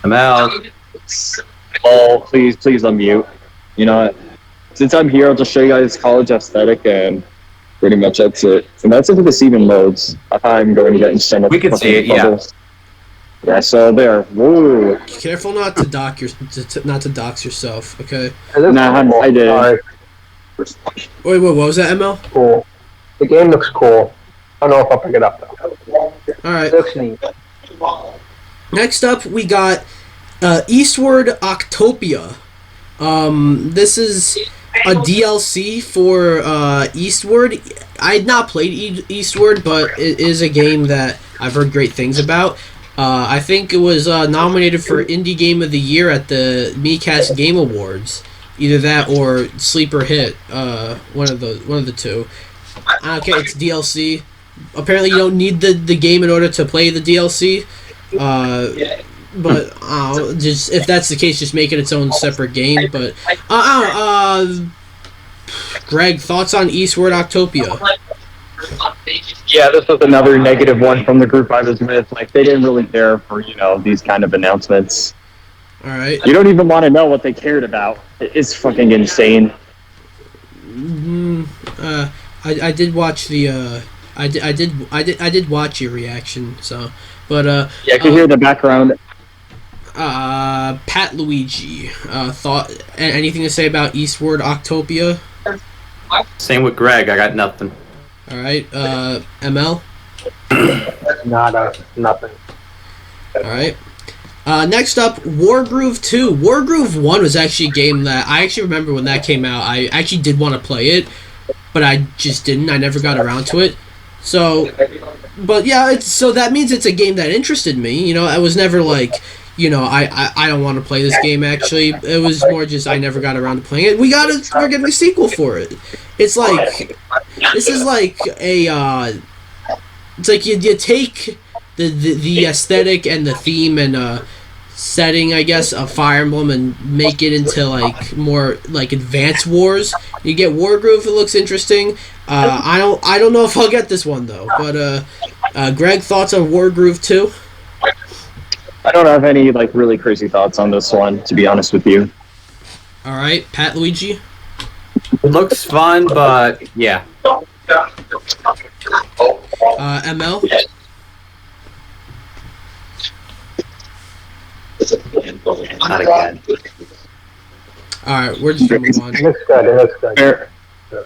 I'm out. Oh, please unmute. You know what? Since I'm here, I'll just show you guys college aesthetic, and pretty much that's it. And that's into the Steven modes. I'm going to get in so much. We can see it, yeah. Yeah, so there. Woo. Careful not to not to dox yourself, okay? Nah, I did. Wait, what was that, ML? Cool. The game looks cool. I don't know if I'll pick it up though. Alright. It looks neat. Next up, we got Eastward Octopia. This is a DLC for Eastward. I had not played Eastward, but it is a game that I've heard great things about. I think it was nominated for Indie Game of the Year at the Miikcast Game Awards. Either that or Sleeper Hit. One of the two. Okay, it's DLC. Apparently, you don't need the game in order to play the DLC. But just if that's the case, just make it its own separate game. But Greg, thoughts on Eastward Octopia? Yeah, this was another negative one from the group I was with. Like, they didn't really care for, these kind of announcements. Alright. You don't even want to know what they cared about. It's fucking insane. I did watch the I did watch your reaction, so but yeah, I can hear the background. PatLuigi, thought anything to say about Eastward Octopia? Same with Greg. I got nothing. All right, ML. Nothing. All right. Next up, Wargroove 2. Wargroove 1 was actually a game that I actually remember when that came out. I actually did want to play it, but I just didn't. I never got around to it. So, but yeah, so that means it's a game that interested me. I was never like, I don't want to play this game. Actually, it was more just I never got around to playing it. We're getting a sequel for it. It's like this is like a it's like you take the aesthetic and the theme and setting, I guess, of Fire Emblem and make it into like more like Advance Wars. You get Wargroove. It looks interesting. I don't know if I'll get this one though. But Greg, thoughts on Wargroove 2? I don't have any like really crazy thoughts on this one, to be honest with you. All right, PatLuigi. It looks fun, but yeah. ML. Not again. Alright, we're just gonna move on. It looks good.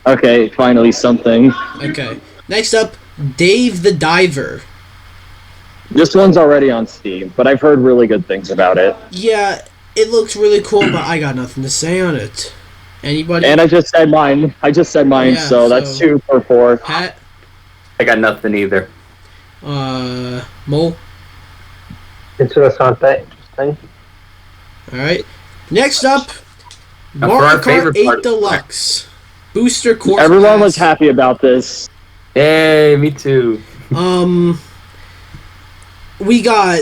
Okay, finally something. Okay. Next up, Dave the Diver. This one's already on Steam, but I've heard really good things about it. Yeah, it looks really cool, but I got nothing to say on it. Anybody? And I just said mine, Yeah, so that's 2 for 4. Pat? I got nothing either. Mole? Interessante. Alright. Next up, Now, for Mario our favorite Kart 8 part- Deluxe. Booster Course Everyone Pass. was happy about this. Hey, me too. We got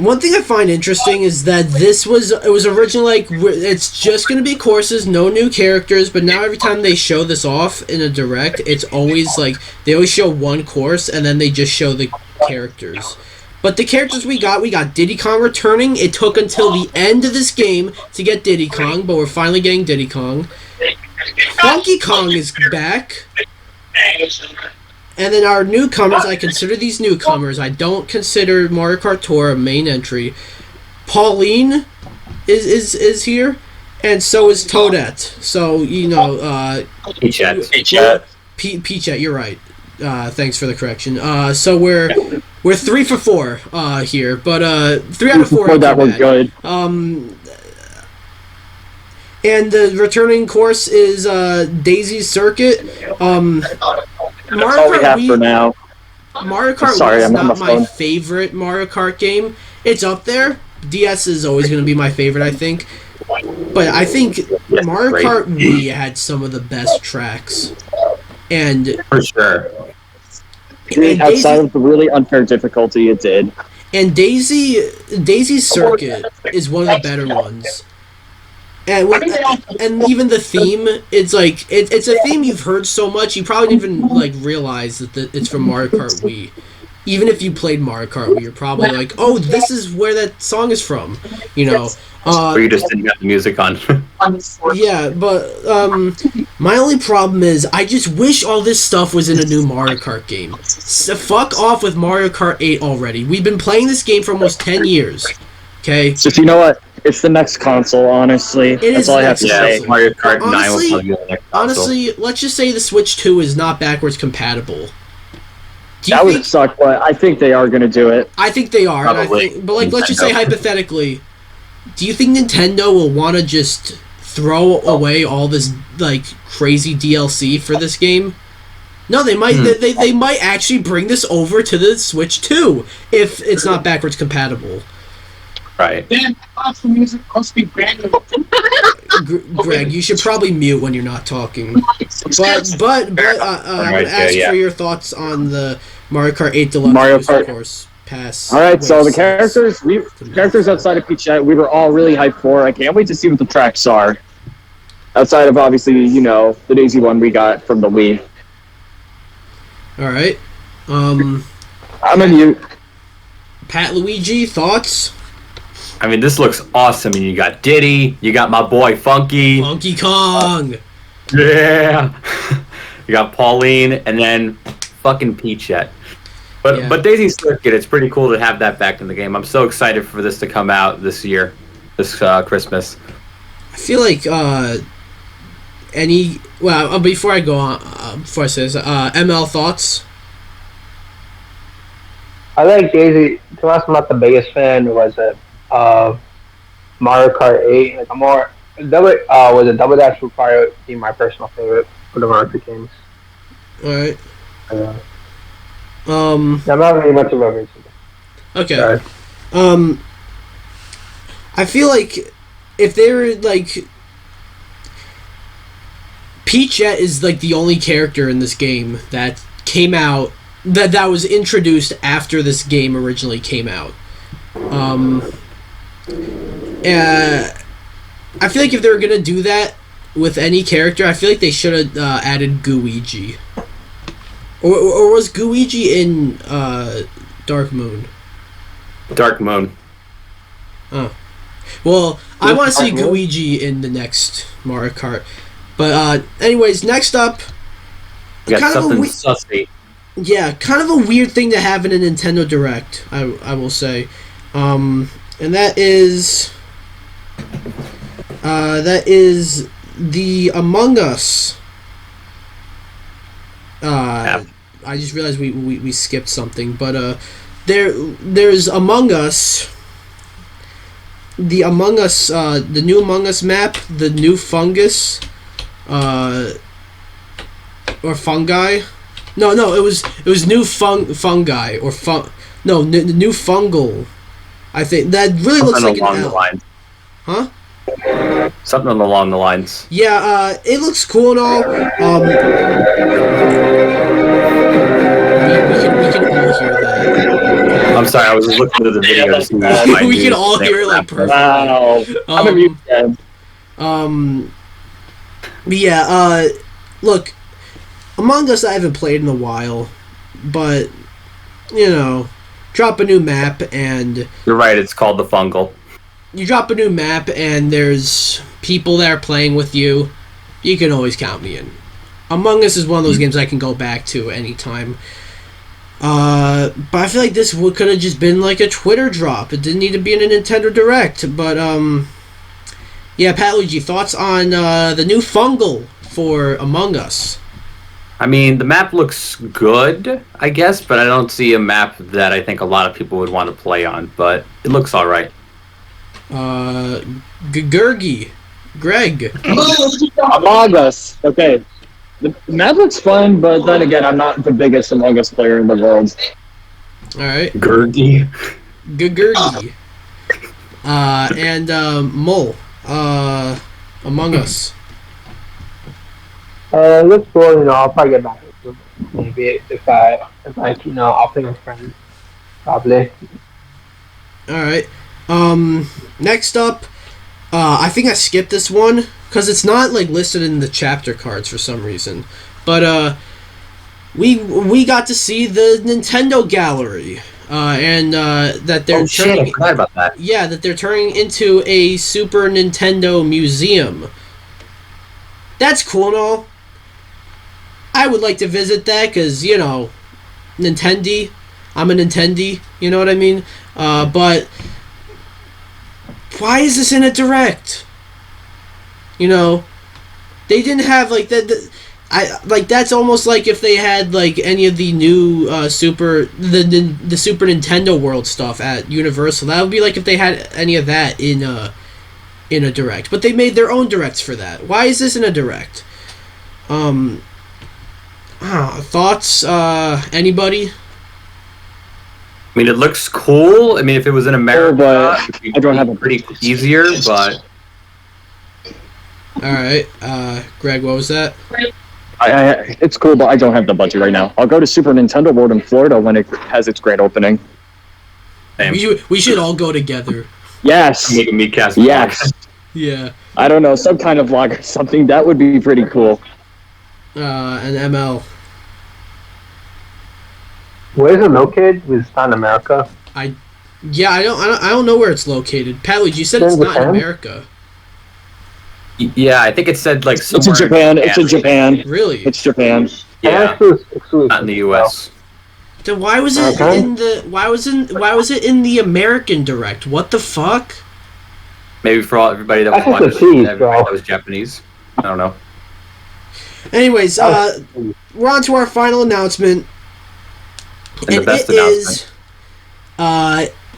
One thing I find interesting is that it was originally like it's just gonna be courses, no new characters. But now every time they show this off in a direct, it's always like they always show one course and then they just show the characters. But the characters we got Diddy Kong returning. It took until the end of this game to get Diddy Kong, but we're finally getting Diddy Kong. Funky Kong is back. And then our newcomers, I consider these newcomers. I don't consider Mario Kart Tour a main entry. Pauline is here, and so is Toadette. So, Peachette. Peachette, you're right. Thanks for the correction. So we're 3 for 4 here, but 3 out of 4. That was good. And the returning course is Daisy's Circuit. That's all we have for now. Mario Kart Wii is not my favorite Mario Kart game. It's up there. DS is always going to be my favorite, I think. But I think Mario Kart Wii had some of the best tracks. And for sure. Outside of the really unfair difficulty, it did. And Daisy's Circuit is one of the better ones. And even the theme, it's like it's a theme you've heard so much you probably didn't even like realize that it's from Mario Kart Wii. Even if you played Mario Kart Wii, you're probably like, oh, this is where that song is from, Or you just didn't have the music on. Yeah, but my only problem is I just wish all this stuff was in a new Mario Kart game. So fuck off with Mario Kart 8 already. We've been playing this game for almost 10 years. Okay. So you know what? It's the next console, honestly. That's all I have to say. Mario Kart 9 will probably be the next console. Honestly, let's just say the Switch 2 is not backwards compatible. That would suck, but I think they are going to do it. I think they are. But let's just say hypothetically, do you think Nintendo will want to just throw away all this like crazy DLC for this game? No, they might. They might actually bring this over to the Switch 2 if it's not backwards compatible. Right. Then the music must be brand new. Greg, you should probably mute when you're not talking. But I would ask for your thoughts on the Mario Kart 8 Deluxe course pass. All right, so the characters outside of Peachette, we were all really hyped for. I can't wait to see what the tracks are. Outside of obviously, the Daisy one we got from the Wii. All right. I'm a mute. PatLuigi, thoughts? I mean, this looks awesome. And you got Diddy, you got my boy Funky Kong. Yeah. You got Pauline, and then fucking Peachette. But Daisy's Circuit, it's pretty cool to have that back in the game. I'm so excited for this to come out this year, this Christmas. I feel like before I go on, before I say this, ML thoughts. I like Daisy. To us, I'm not the biggest fan. Was it Mario Kart 8? Like I'm more was it Double Dash would probably be my personal favorite for the Mario Kart games. All right. I'm not really much of a fan. Okay. Sorry. I feel like if they were like Peachette is like the only character in this game that came out that was introduced after this game originally came out. I feel like if they were gonna do that with any character, I feel like they should have added Gooigi. Or was Gooigi in Dark Moon? Dark Moon. Oh. Well, I want to see Gooigi in the next Mario Kart. But anyways, next up, You got something sussy. Yeah, kind of a weird thing to have in a Nintendo Direct, I will say. And that is the Among Us. I just realized we skipped something, but there's Among Us. The Among Us, the new Among Us map, the new fungus, or fungi. No, it was new fungi or new fungal. I think that really looks like along the lines. Huh? Something along the lines. Yeah, it looks cool and all. We can all hear that. sorry, I was just looking at the video to see what my We news can all they hear were like happening. perfectly. Wow. I'm a mute fan. But yeah, look, Among Us I haven't played in a while, but, you know, drop a new map and You're right, it's called the fungal. you drop a new map and there's people there playing with you, you can always count me in. Among Us is one of those games I can go back to anytime. But I feel like this could have just been like a Twitter drop. It didn't need to be in a Nintendo Direct. But, yeah, PatLuigi, thoughts on the new fungal for Among Us? I mean, the map looks good, I guess, but I don't see a map that I think a lot of people would want to play on, but it looks alright. Greg. Among Us. Okay. The map looks fun, but then again, I'm not the biggest Among Us player in the world. Alright. Gurgy. Gurgi. And Mole. Among Us. Looks cool, you know, I'll probably get back to it. Maybe if I, you know, I'll play with friends. Probably. Alright. Next up, I think I skipped this one, because it's not, like, listed in the chapter cards for some reason. But, we got to see the Nintendo Gallery. And that they're I forgot about that. Yeah, that they're turning into a Super Nintendo museum. That's cool and all. I would like to visit that because, you know, Nintendi. I'm a Nintendi, you know what I mean? But why is this in a Direct? You know, they didn't have like that. That's almost like if they had like any of the new the Super Nintendo World stuff at Universal. That would be like if they had any of that in a Direct. But they made their own Directs for that. Why is this in a Direct? Thoughts? Anybody? I mean, it looks cool. I mean, if it was in America, but it'd I don't have a pretty easier, but... Alright, Greg, what was that? It's cool, but I don't have the budget right now. I'll go to Super Nintendo World in Florida when it has its grand opening. We should all go together. Yes. Make a Miikcast vlog. Yes. Yeah. I don't know, some kind of vlog or something. That would be pretty cool. And ML. Where is it located? It's not in America. I don't know where it's located. PatLuigi, you said it's not in America. Yeah, I think it said like It's somewhere in Japan. It's in Japan. Really? It's Japan. Yeah, Exclusive. not in the U.S. Then why was it why was it in the American Direct? What the fuck? Maybe for everybody that That's was just a watching, tease, everybody bro. that was Japanese. I don't know. Anyways, we're on to our final announcement. And the best announcement.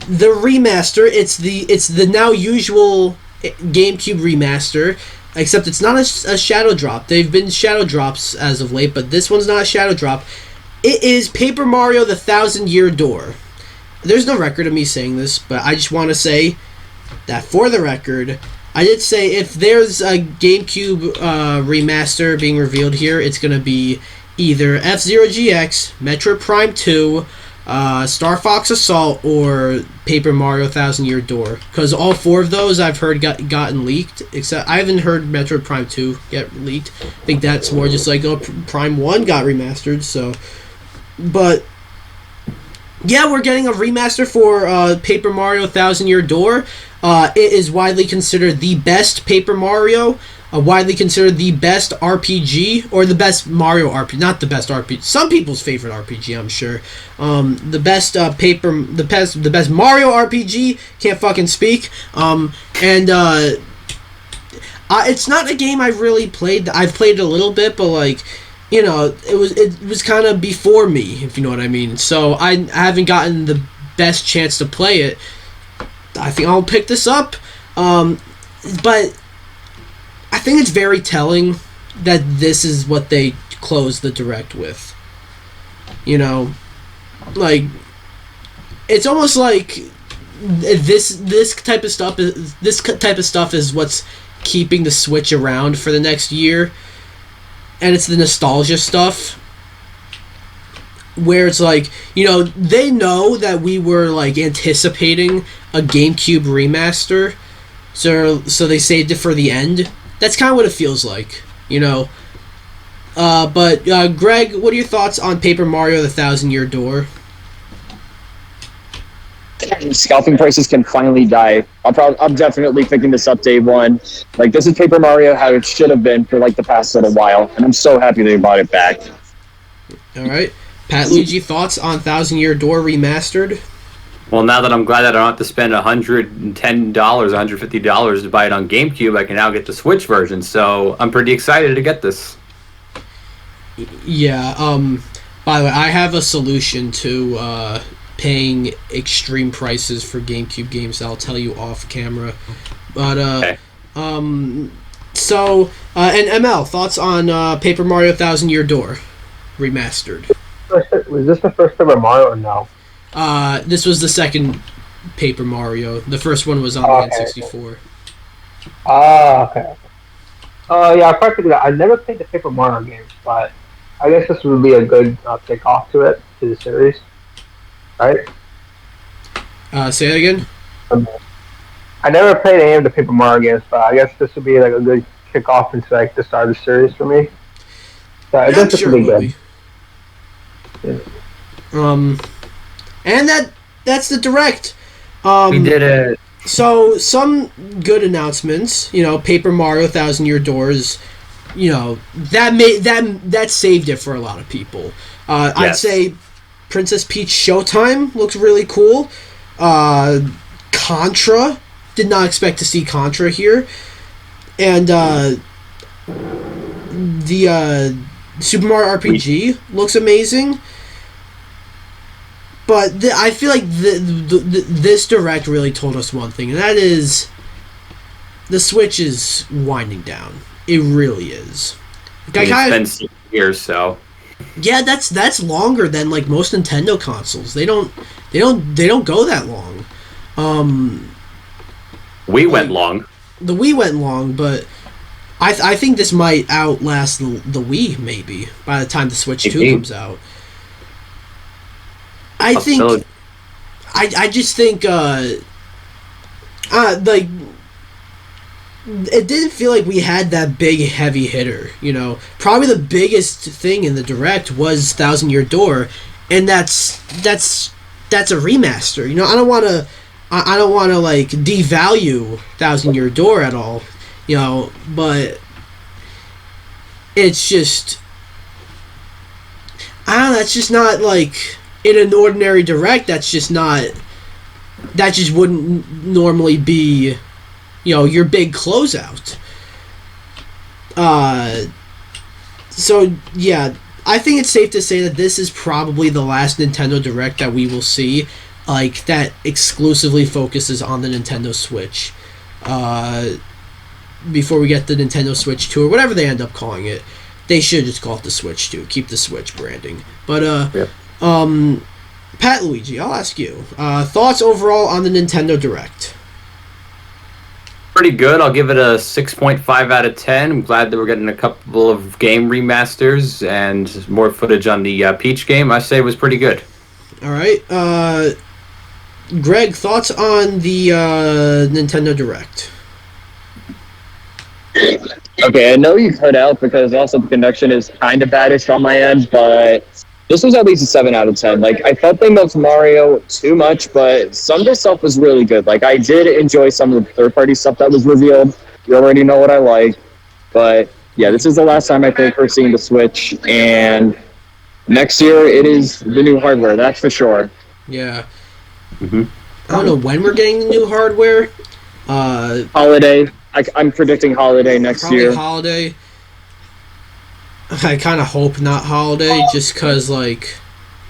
The remaster. It's the now usual GameCube remaster, except it's not a shadow drop. They've been shadow drops as of late, but this one's not a shadow drop. It is Paper Mario: The Thousand Year Door. There's no record of me saying this, but I just want to say that for the record, I did say if there's a GameCube remaster being revealed here, it's going to be either F-Zero GX, Metroid Prime 2, Star Fox Assault, or Paper Mario: Thousand Year Door. Because all four of those I've heard gotten leaked, except I haven't heard Metroid Prime 2 get leaked. I think that's more just like, Prime 1 got remastered, so... But... yeah, we're getting a remaster for Paper Mario: Thousand Year Door. It is widely considered the best Paper Mario, widely considered the best RPG, or the best Mario RPG, not the best RPG. Some people's favorite RPG, I'm sure. The best the best Mario RPG. Can't fucking speak. It's not a game I've really played. I've played it a little bit, but like, you know, it was kind of before me, if you know what I mean. So I haven't gotten the best chance to play it. I think I'll pick this up, but I think it's very telling that this is what they closed the Direct with. You know, like, it's almost like this type of stuff is what's keeping the Switch around for the next year, and it's the nostalgia stuff. where it's like, they know that we were like anticipating a GameCube remaster, so they saved it for the end. That's kind of what it feels like, But Greg, what are your thoughts on Paper Mario: The Thousand-Year Door? Scalping prices can finally die. I'm definitely picking this up day one. Like, this is Paper Mario how it should have been for like the past little while, and I'm so happy they brought it back. All right, PatLuigi, thoughts on Thousand-Year Door remastered? Well, now that I'm glad that I don't have to spend $110, $150 to buy it on GameCube, I can now get the Switch version. So I'm pretty excited to get this. Yeah. By the way, I have a solution to paying extreme prices for GameCube games that I'll tell you off camera. But Okay. So and ML, thoughts on Paper Mario: Thousand-Year Door remastered? Was this the first ever Mario or no? This was the second Paper Mario. The first one was on the N64. Okay. Yeah, I probably figured out. I never played the Paper Mario games, but I guess this would be a good kickoff to the series, right? Say that again? I never played any of the Paper Mario games, but I guess this would be like a good kickoff into like the start of the series for me. So I guess this would be good. Yeah. And that's the Direct. We did it. So some good announcements. Paper Mario: Thousand-Year Doors. That saved it for a lot of people. Yes. I'd say Princess Peach Showtime looks really cool. Contra, did not expect to see Contra here, and the Super Mario RPG looks amazing. But I feel like this Direct really told us one thing, and that is the Switch is winding down. It really is. It's been 6 years, so. Yeah, that's longer than like most Nintendo consoles. They don't go that long. We went long. The Wii went long, but I think this might outlast the Wii maybe by the time the Switch 2 comes out. I just think like it didn't feel like we had that big heavy hitter. Probably the biggest thing in the Direct was Thousand-Year Door, and that's a remaster. I don't want to like devalue Thousand-Year Door at all, but it's just, I don't know, that's just not like in an ordinary Direct. That just wouldn't normally be your big closeout. So yeah, I think it's safe to say that this is probably the last Nintendo Direct that we will see, like, that exclusively focuses on the Nintendo Switch. Before we get the Nintendo Switch 2 or whatever they end up calling it, they should just call it the Switch 2. Keep the Switch branding. But PatLuigi, I'll ask you thoughts overall on the Nintendo Direct. Pretty good. I'll give it a 6.5 out of 10. I'm glad that we're getting a couple of game remasters and more footage on the Peach game. I say it was pretty good. All right. Greg, thoughts on the Nintendo Direct? Okay, I know you cut out because also the connection is kind of baddish on my end, but this was at least a 7 out of 10. Like, I felt they milked Mario too much, but some of the stuff was really good. Like, I did enjoy some of the third-party stuff that was revealed. You already know what I like. But, yeah, this is the last time I think we're seeing the Switch, and next year it is the new hardware, that's for sure. Yeah. Mm-hmm. I don't know when we're getting the new hardware. Holiday. I'm predicting holiday next Probably year. Holiday. I kind of hope not holiday, just because, like,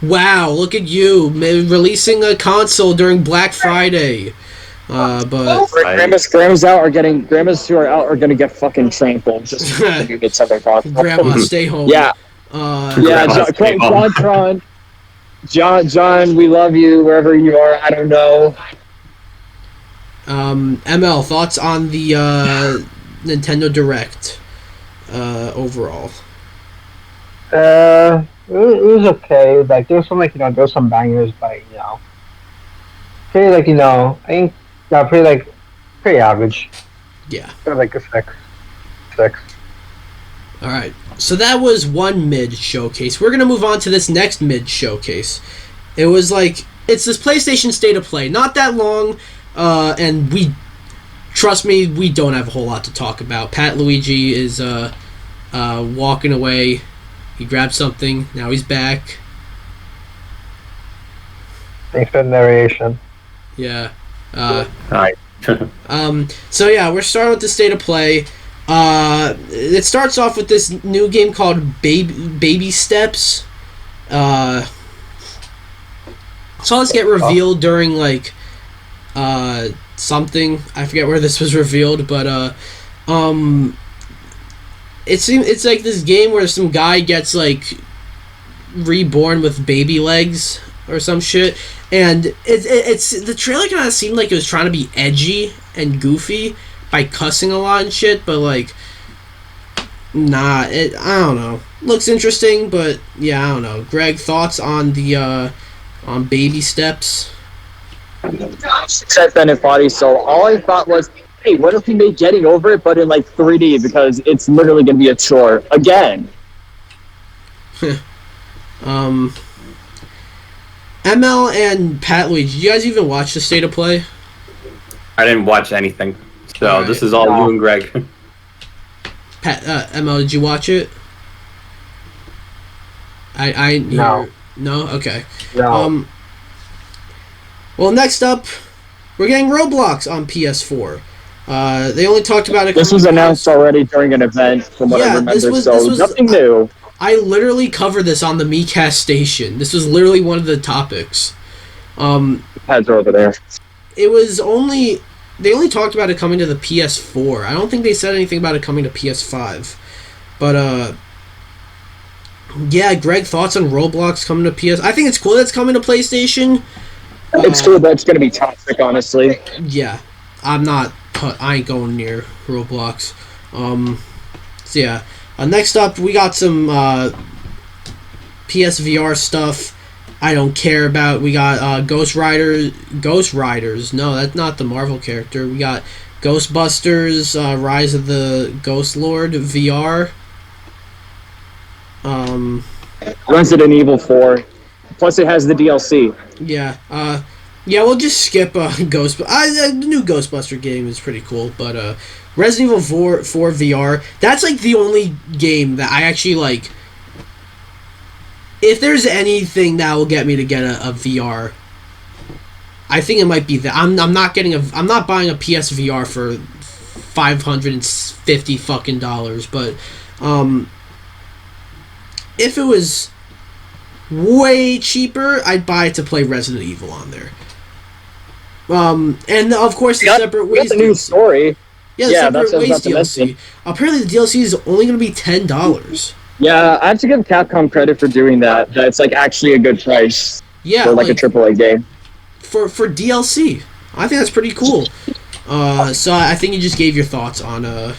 wow, look at you releasing a console during Black Friday. But Grandma's out are getting grandmas who are out are gonna get fucking trampled. Just you get something console. Grandma, stay home. Yeah. John, we love you wherever you are. I don't know. ML, thoughts on the Nintendo Direct overall? it was okay. Like there was some there was some bangers, but pretty I think pretty pretty average. Yeah. Like a six, six. All right. So that was one mid showcase. We're gonna move on to this next mid showcase. It was it's this PlayStation State of Play. Not that long, and trust me, we don't have a whole lot to talk about. PatLuigi is walking away. He grabbed something. Now he's back. Thanks for the narration. Yeah. Alright. So yeah, we're starting with the State of Play. It starts off with this new game called Baby Steps. So let's get revealed during something. I forget where this was revealed, but it's like this game where some guy gets reborn with baby legs or some shit, and it's the trailer kind of seemed like it was trying to be edgy and goofy by cussing a lot and shit, but I don't know. Looks interesting, but yeah, I don't know. Greg, thoughts on the on Baby Steps? Except Bennett body, so all I thought was, hey, what if we made Getting Over It but in 3D, because it's literally gonna be a chore again. ML and PatLuigi, did you guys even watch the State of Play? I didn't watch anything, so Alright. this is all you and Greg. ML, did you watch it? No. No? Okay. No. Well, next up, we're getting Roblox on PS4. They only talked about it. This was announced already during an event, from what I remember, this was nothing new. I literally covered this on the Miikcast station. This was literally one of the topics. Heads are over there. They only talked about it coming to the PS4. I don't think they said anything about it coming to PS5. But yeah, Greg, thoughts on Roblox coming to PS? I think it's cool that it's coming to PlayStation. It's cool, but it's gonna be toxic, honestly. Yeah, I ain't going near Roblox. So yeah. Next up, we got some PSVR stuff I don't care about. We got Ghost Riders. No, that's not the Marvel character. We got Ghostbusters, Rise of the Ghost Lord VR. Resident Evil 4. Plus, it has the DLC. Yeah. Yeah, we'll just skip the new Ghostbuster game is pretty cool, but Resident Evil 4 VR, that's the only game that I actually if there's anything that will get me to get a VR, I think it might be that. I'm not buying a PSVR for $550 fucking dollars, but if it was way cheaper, I'd buy it to play Resident Evil on there. And of course the Separate Ways the new story. Yeah, Yeah, the that's Separate what I Ways was about to DLC. Apparently the DLC is only going to be $10. Yeah, I have to give Capcom credit for doing that. That's actually a good price Yeah, for a AAA game. For DLC. I think that's pretty cool. So I think you just gave your thoughts on the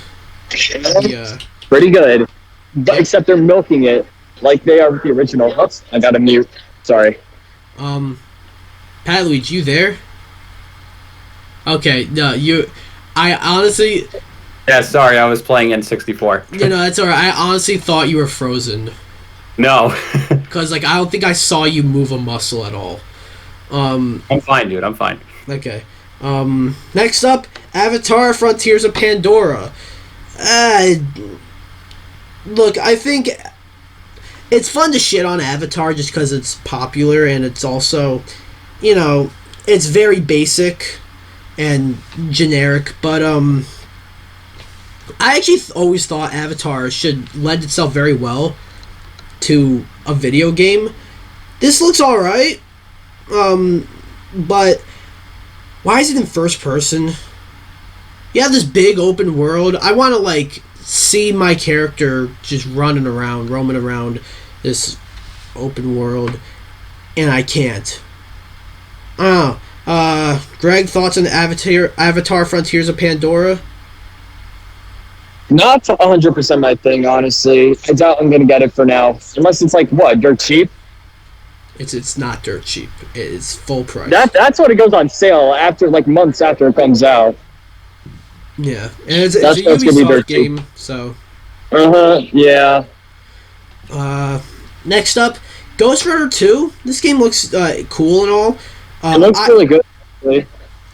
Pretty good, but except they're milking it like they are with the original. Oops, I got to mute. Sorry. PatLuigi, you there? Okay, no, I honestly... Yeah, sorry, I was playing N64. That's alright. I honestly thought you were frozen. No. Because, I don't think I saw you move a muscle at all. I'm fine, dude, I'm fine. Okay. Next up, Avatar Frontiers of Pandora. Look, I think it's fun to shit on Avatar just because it's popular, and it's also, it's very basic and generic, but I actually always thought Avatar should lend itself very well to a video game. This looks alright, but why is it in first person? You have this big open world. I want to see my character just roaming around this open world, and I can't. I don't know. Greg, thoughts on Avatar Frontiers of Pandora? Not 100% my thing, honestly. I doubt I'm gonna get it for now, unless it's like what, dirt cheap. It's not dirt cheap. It's full price. That's what it goes on sale after like months after it comes out. Yeah, and it's a That's gonna be Ubisoft dirt cheap. game. So, Yeah. next up, Ghost Runner 2. This game looks cool and all. It looks really good. Actually.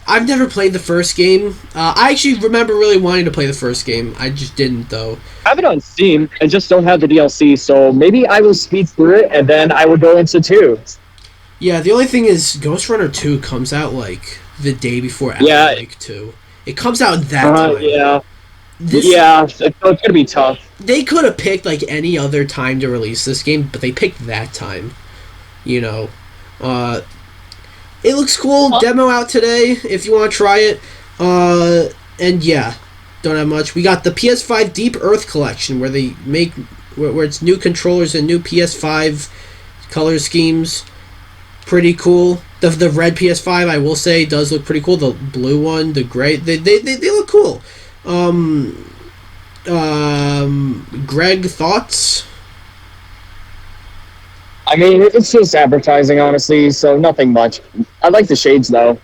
I've never played the first game. I actually remember really wanting to play the first game. I just didn't, though. I have it on Steam. I just don't have the DLC, so maybe I will speed through it and then I will go into 2. Yeah, the only thing is Ghost Runner 2 comes out, like, the day before Alan Wake 2. It comes out that time. Yeah. Yeah, it's going to be tough. They could have picked, like, any other time to release this game, but they picked that time. You know. It looks cool. Demo out today if you want to try it. And yeah, don't have much. We got the PS5 Deep Earth Collection where they make where it's new controllers and new PS5 color schemes. Pretty cool. The red PS5, I will say, does look pretty cool. The blue one, the gray, they look cool. Greg, thoughts? I mean, it's just advertising, honestly, so nothing much. I like the shades, though.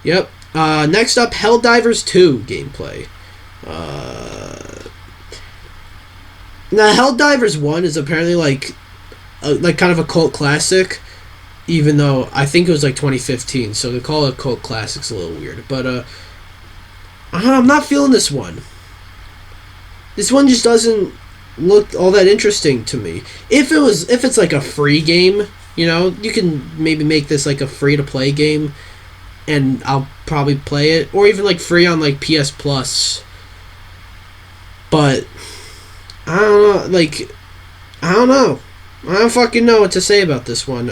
Yep. Next up, Helldivers 2 gameplay. Now, Helldivers 1 is apparently like kind of a cult classic, even though I think it was like 2015, so to call it a cult classic's a little weird. But I'm not feeling this one. This one just doesn't look all that interesting to me. If it's like a free game, you know, you can maybe make this like a free to play game, and I'll probably play it, or even like free on like PS Plus. But I don't know, like I don't fucking know what to say about this one.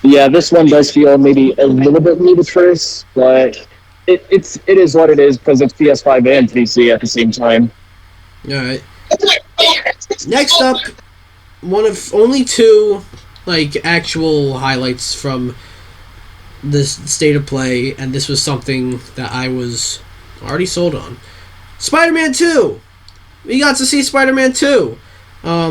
Yeah, this one does feel maybe a little bit ludicrous, but it is what it is because it's PS5 and PC at the same time. All right. Next up, one of only 2 like actual highlights from this state of play, and this was something that I was already sold on. Spider-Man 2. We got to see Spider-Man 2. A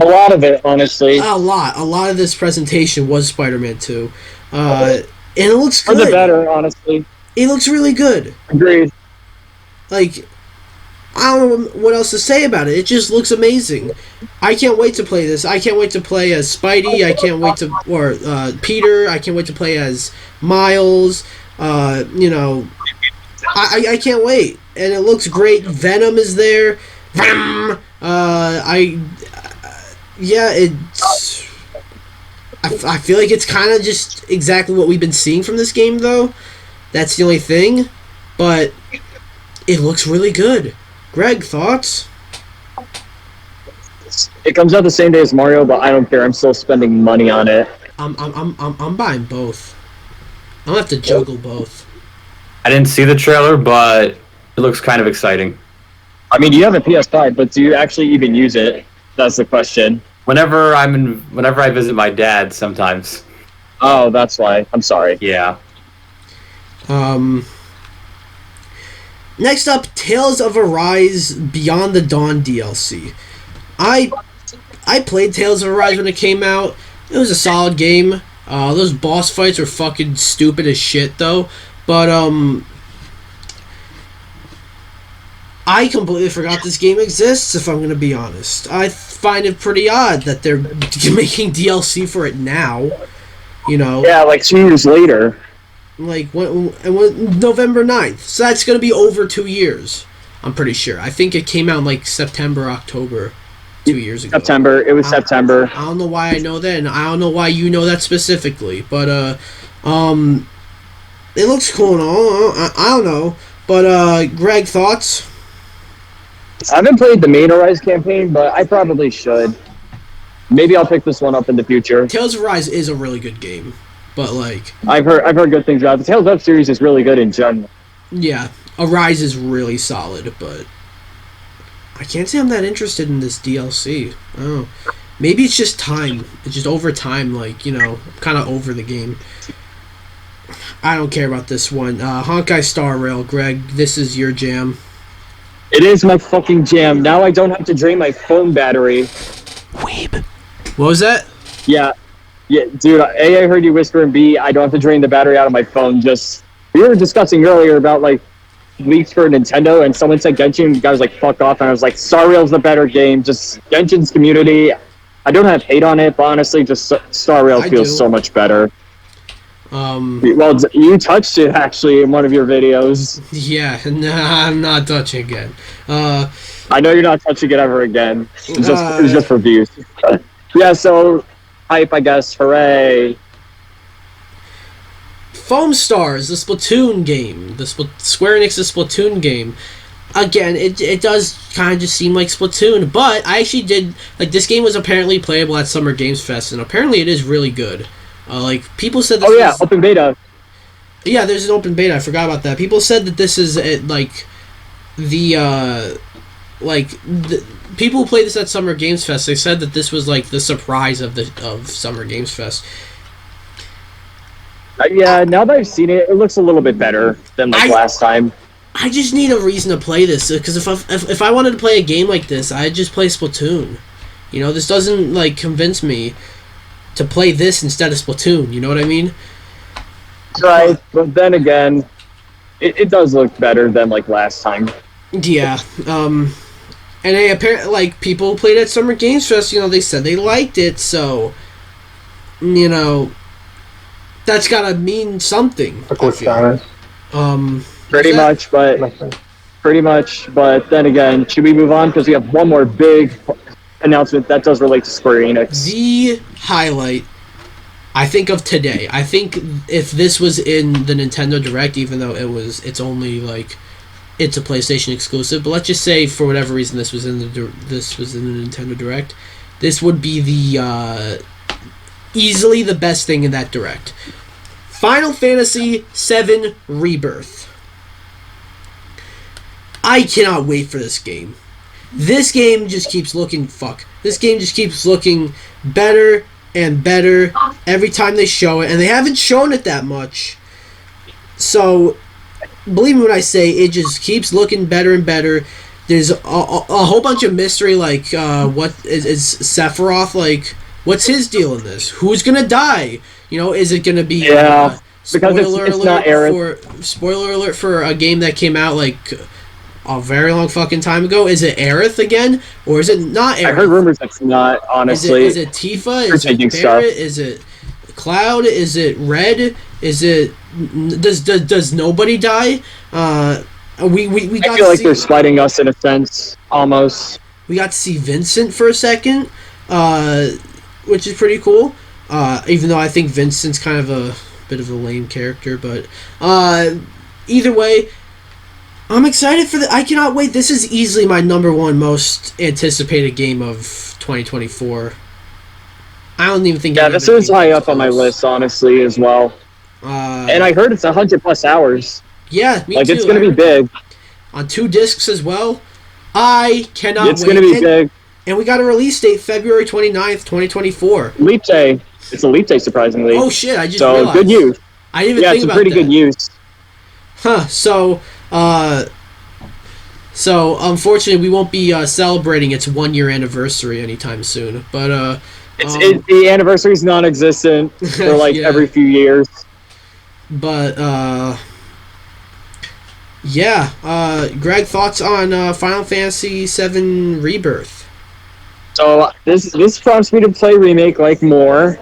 lot of it, honestly. A lot of this presentation was Spider-Man 2. And it looks For good. the better, honestly. It looks really good. Agreed. Like, I don't know what else to say about it. It just looks amazing. I can't wait to play this. I can't wait to play as Spidey. I can't wait to, or Peter. I can't wait to play as Miles. You know, I can't wait. And it looks great. Venom is there. Venom. It's. I feel like it's kind of just exactly what we've been seeing from this game, though. That's the only thing. But it looks really good. Greg, thoughts? It comes out the same day as Mario, but I don't care. I'm still spending money on it. I'm buying both. I'll have to juggle both. I didn't see the trailer, but it looks kind of exciting. I mean, you have a PS5, but do you actually even use it? That's the question. Whenever I visit my dad, sometimes. Oh, that's why. I'm sorry. Yeah. Next up, Tales of Arise Beyond the Dawn DLC. I played Tales of Arise when it came out. It was a solid game. Those boss fights were fucking stupid as shit, though. But I completely forgot this game exists, if I'm going to be honest. I find it pretty odd that they're making DLC for it now. You know? Yeah, like 2 years later. Like, when November 9th. So that's going to be over 2 years, I'm pretty sure. I think it came out in, like, September, October, 2 years ago. September. It was September. I don't know why I know that, and I don't know why you know that specifically. But, it looks cool and all. I don't know. But, Greg, thoughts? I haven't played the main Arise campaign, but I probably should. Maybe I'll pick this one up in the future. Tales of Arise is a really good game. But, like... I've heard good things about it. The Tales of series is really good in general. Yeah, Arise is really solid, but... I can't say I'm that interested in this DLC. Oh, maybe it's just time. It's just over time, like, you know, I'm kind of over the game. I don't care about this one. Honkai Star Rail, Greg, this is your jam. It is my fucking jam. Now I don't have to drain my phone battery. Weeb. What was that? Yeah, dude. A, I heard you whisper, and B, I don't have to drain the battery out of my phone. Just we were discussing earlier about like leaks for Nintendo, and someone said Genshin. The guy was like, "Fuck off," and I was like, "Star Rail's the better game." Just Genshin's community. I don't have hate on it, but honestly, just Star Rail feels so much better. Well, you touched it actually in one of your videos. Yeah, nah, I'm not touching again. I know you're not touching it ever again. It's just for views. Yeah, so hype, I guess. Hooray! Foam Stars, the Splatoon game, Square Enix's Splatoon game. Again, it does kind of just seem like Splatoon, but I actually did like this game was apparently playable at Summer Games Fest, and apparently it is really good. Like people said. Open beta. Yeah, there's an open beta. I forgot about that. People said that this is people who played this at Summer Games Fest. They said that this was like the surprise of Summer Games Fest. Yeah, now that I've seen it, it looks a little bit better than last time. I just need a reason to play this because if I wanted to play a game like this, I'd just play Splatoon. You know, this doesn't like convince me to play this instead of Splatoon, you know what I mean? Right, but then again, it does look better than like last time. Yeah, and they apparently like people who played at Summer Games Fest, you know, they said they liked it, so you know, that's gotta mean something. Pretty much, but then again, should we move on because we have one more big announcement that does relate to Square Enix. The highlight, I think, of today. I think if this was in the Nintendo Direct, even though it's only like it's a PlayStation exclusive, but let's just say for whatever reason this was in the Nintendo Direct, this would be the easily the best thing in that Direct. Final Fantasy VII Rebirth. I cannot wait for this game. This game just keeps looking better and better every time they show it, and they haven't shown it that much. So, believe me when I say it just keeps looking better and better. There's a whole bunch of mystery, like what is Sephiroth like? What's his deal in this? Who's gonna die? You know, is it gonna be spoiler alert for a game that came out like a very long fucking time ago? Is it Aerith again, or is it not Aerith? I heard rumors that's not, honestly. Is it Tifa? Is it Barret? Is it Cloud? Is it Red? Is it does nobody die? We got I feel like they're slighting us in a sense, almost. We got to see Vincent for a second, which is pretty cool. Even though I think Vincent's kind of a bit of a lame character, but either way, I'm excited for I cannot wait. This is easily my number one most anticipated game of 2024. I don't even think. Yeah, this is high up on my list, honestly, as well. And I heard it's 100+ hours. Yeah, me like, too. It's going to be big. On 2 discs as well. I cannot wait. It's going to be big. And we got a release date, February 29th, 2024. Leap day. It's a leap day, surprisingly. Oh, shit, I just realized. So, good use. I didn't even think about that. Yeah, it's a pretty good use. Huh, so unfortunately, we won't be celebrating its 1-year anniversary anytime soon. But the anniversary's non-existent for like every few years. But Greg, thoughts on Final Fantasy VII Rebirth? So this prompts me to play Remake like more,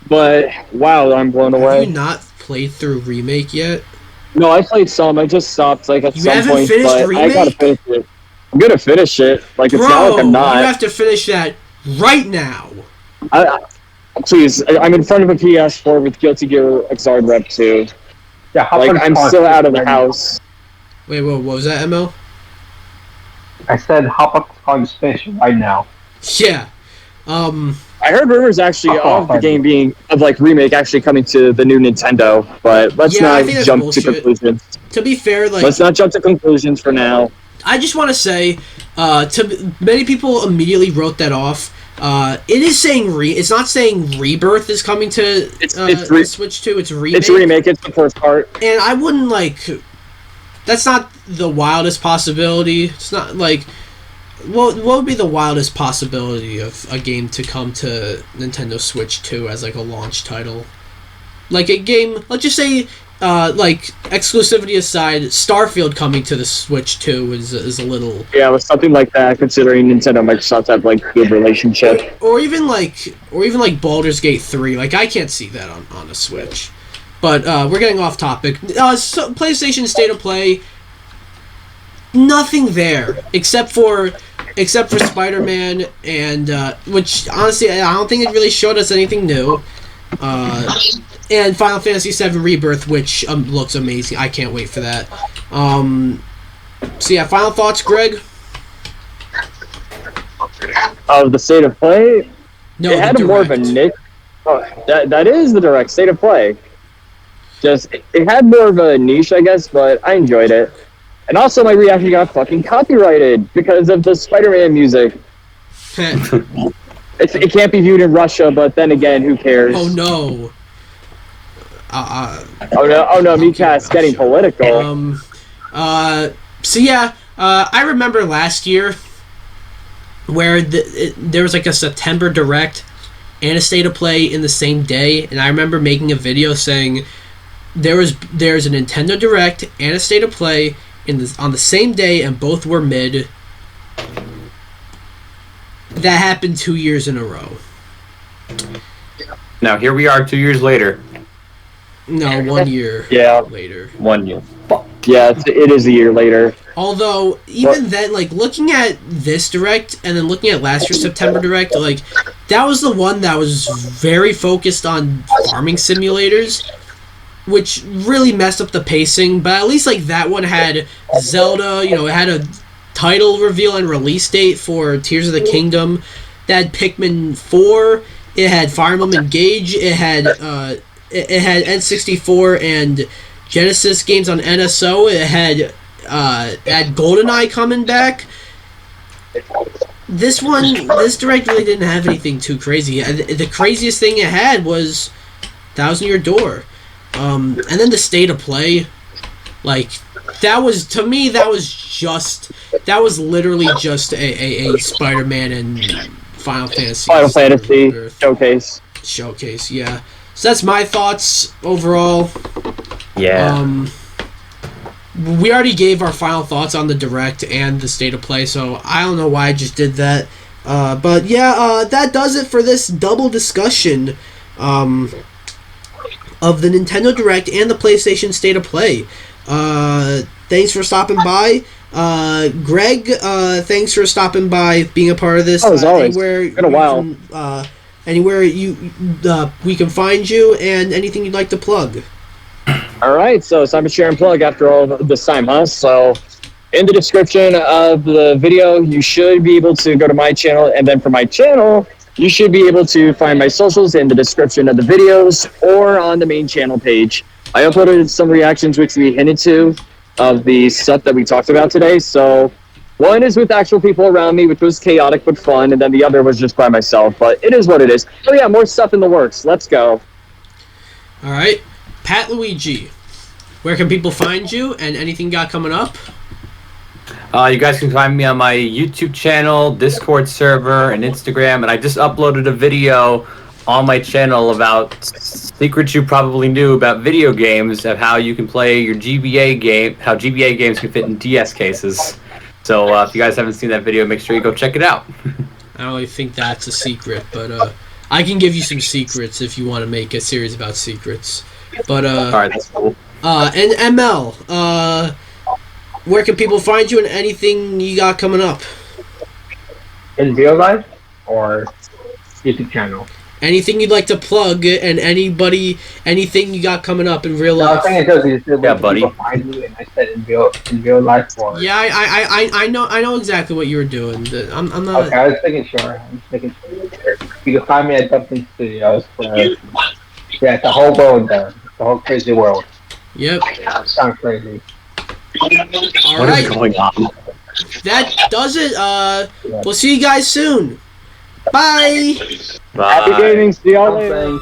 but wow, I'm blown away. Have you not played through Remake yet? No, I played some. I just stopped like at some point, but Remake? I gotta finish it. I'm gonna finish it. Like it's not like I'm not. You have to finish that right now. Please, I'm in front of a PS4 with Guilty Gear Xrd Rep 2. Yeah, like I'm still out of the house. Wait, what was that, ML? I said hop up on Fish right now. Yeah. I heard rumors actually of the game being like Remake actually coming to the new Nintendo, but let's not jump to conclusions. To be fair, like let's not jump to conclusions for now. I just want to say, to many people immediately wrote that off. It is saying it's not saying Rebirth is coming to Switch 2. It's Remake. It's Remake. It's the first part. And I wouldn't like. That's not the wildest possibility? It's not like what would be the wildest possibility of a game to come to Nintendo Switch 2 as like a launch title? Like a game, let's just say, like exclusivity aside, Starfield coming to the Switch 2 is a little. Yeah, with something like that, considering Nintendo and Microsoft have like good relationship. Or even like Baldur's Gate 3. Like I can't see that on a Switch. But we're getting off topic. So PlayStation State of Play. Nothing there except for Spider-Man and which honestly I don't think it really showed us anything new. And Final Fantasy VII Rebirth, which looks amazing. I can't wait for that. So yeah, final thoughts, Greg? Of the State of Play, No, it had more of a niche. Oh, that is the direct State of Play. Just it had more of a niche, I guess, but I enjoyed it. And also, my reaction got fucking copyrighted because of the Spider-Man music. It can't be viewed in Russia, but then again, who cares? Oh no. Oh no, Miikcast getting political. So yeah, I remember last year where there was like a September Direct and a State of Play in the same day, and I remember making a video saying there's a Nintendo Direct and a State of Play on the same day, and both were mid. That happened 2 years in a row. Now here we are 2 years later. No, 1 year later. 1 year. Yeah, it is a year later. Although, even then, like, looking at this Direct and then looking at last year's September Direct, like, that was the one that was very focused on farming simulators, which really messed up the pacing, but at least, like, that one had Zelda, you know, it had a title reveal and release date for Tears of the Kingdom, that had Pikmin 4, it had Fire Emblem Engage, it had N64 and Genesis games on NSO, it had GoldenEye coming back. This Direct really didn't have anything too crazy. The craziest thing it had was Thousand Year Door. And then the State of Play, like, that was literally just a Spider-Man and Final Fantasy showcase, yeah. So that's my thoughts overall. Yeah. We already gave our final thoughts on the Direct and the State of Play, so I don't know why I just did that. But yeah, that does it for this double discussion of the Nintendo Direct and the PlayStation State of Play. Thanks for stopping by. Greg, thanks for stopping by, being a part of this. As always. It's been a while. Anywhere we can find you, and anything you'd like to plug. All right, so it's time to share and plug after all this time, huh? So in the description of the video, you should be able to go to my channel, and then for my channel, you should be able to find my socials in the description of the videos or on the main channel page. I uploaded some reactions which we hinted to of the stuff that we talked about today. So one is with actual people around me, which was chaotic but fun, and then the other was just by myself, but it is what it is. Oh yeah, more stuff in the works. Let's go. All right. PatLuigi, where can people find you and anything you got coming up? You guys can find me on my YouTube channel, Discord server, and Instagram, and I just uploaded a video on my channel about secrets you probably knew about video games, of how you can play your GBA game, how GBA games can fit in DS cases. So if you guys haven't seen that video, make sure you go check it out. I don't really think that's a secret, but I can give you some secrets if you want to make a series about secrets. But Alright, that's cool. And ML, where can people find you and anything you got coming up? In real life or YouTube channel? Anything you'd like to plug, and anything you got coming up in real life. No, I think it's Yeah, buddy. Find you, and I said in real life or. Yeah, I know exactly what you were doing. I'm not. Okay, I was making sure. You can find me at Dumpling Studios. Yeah, it's the whole world there. The whole crazy world. Yep. Sounds crazy. All What right. is going on? That does it. We'll see you guys soon. Bye. Happy gaming. See y'all later. Something.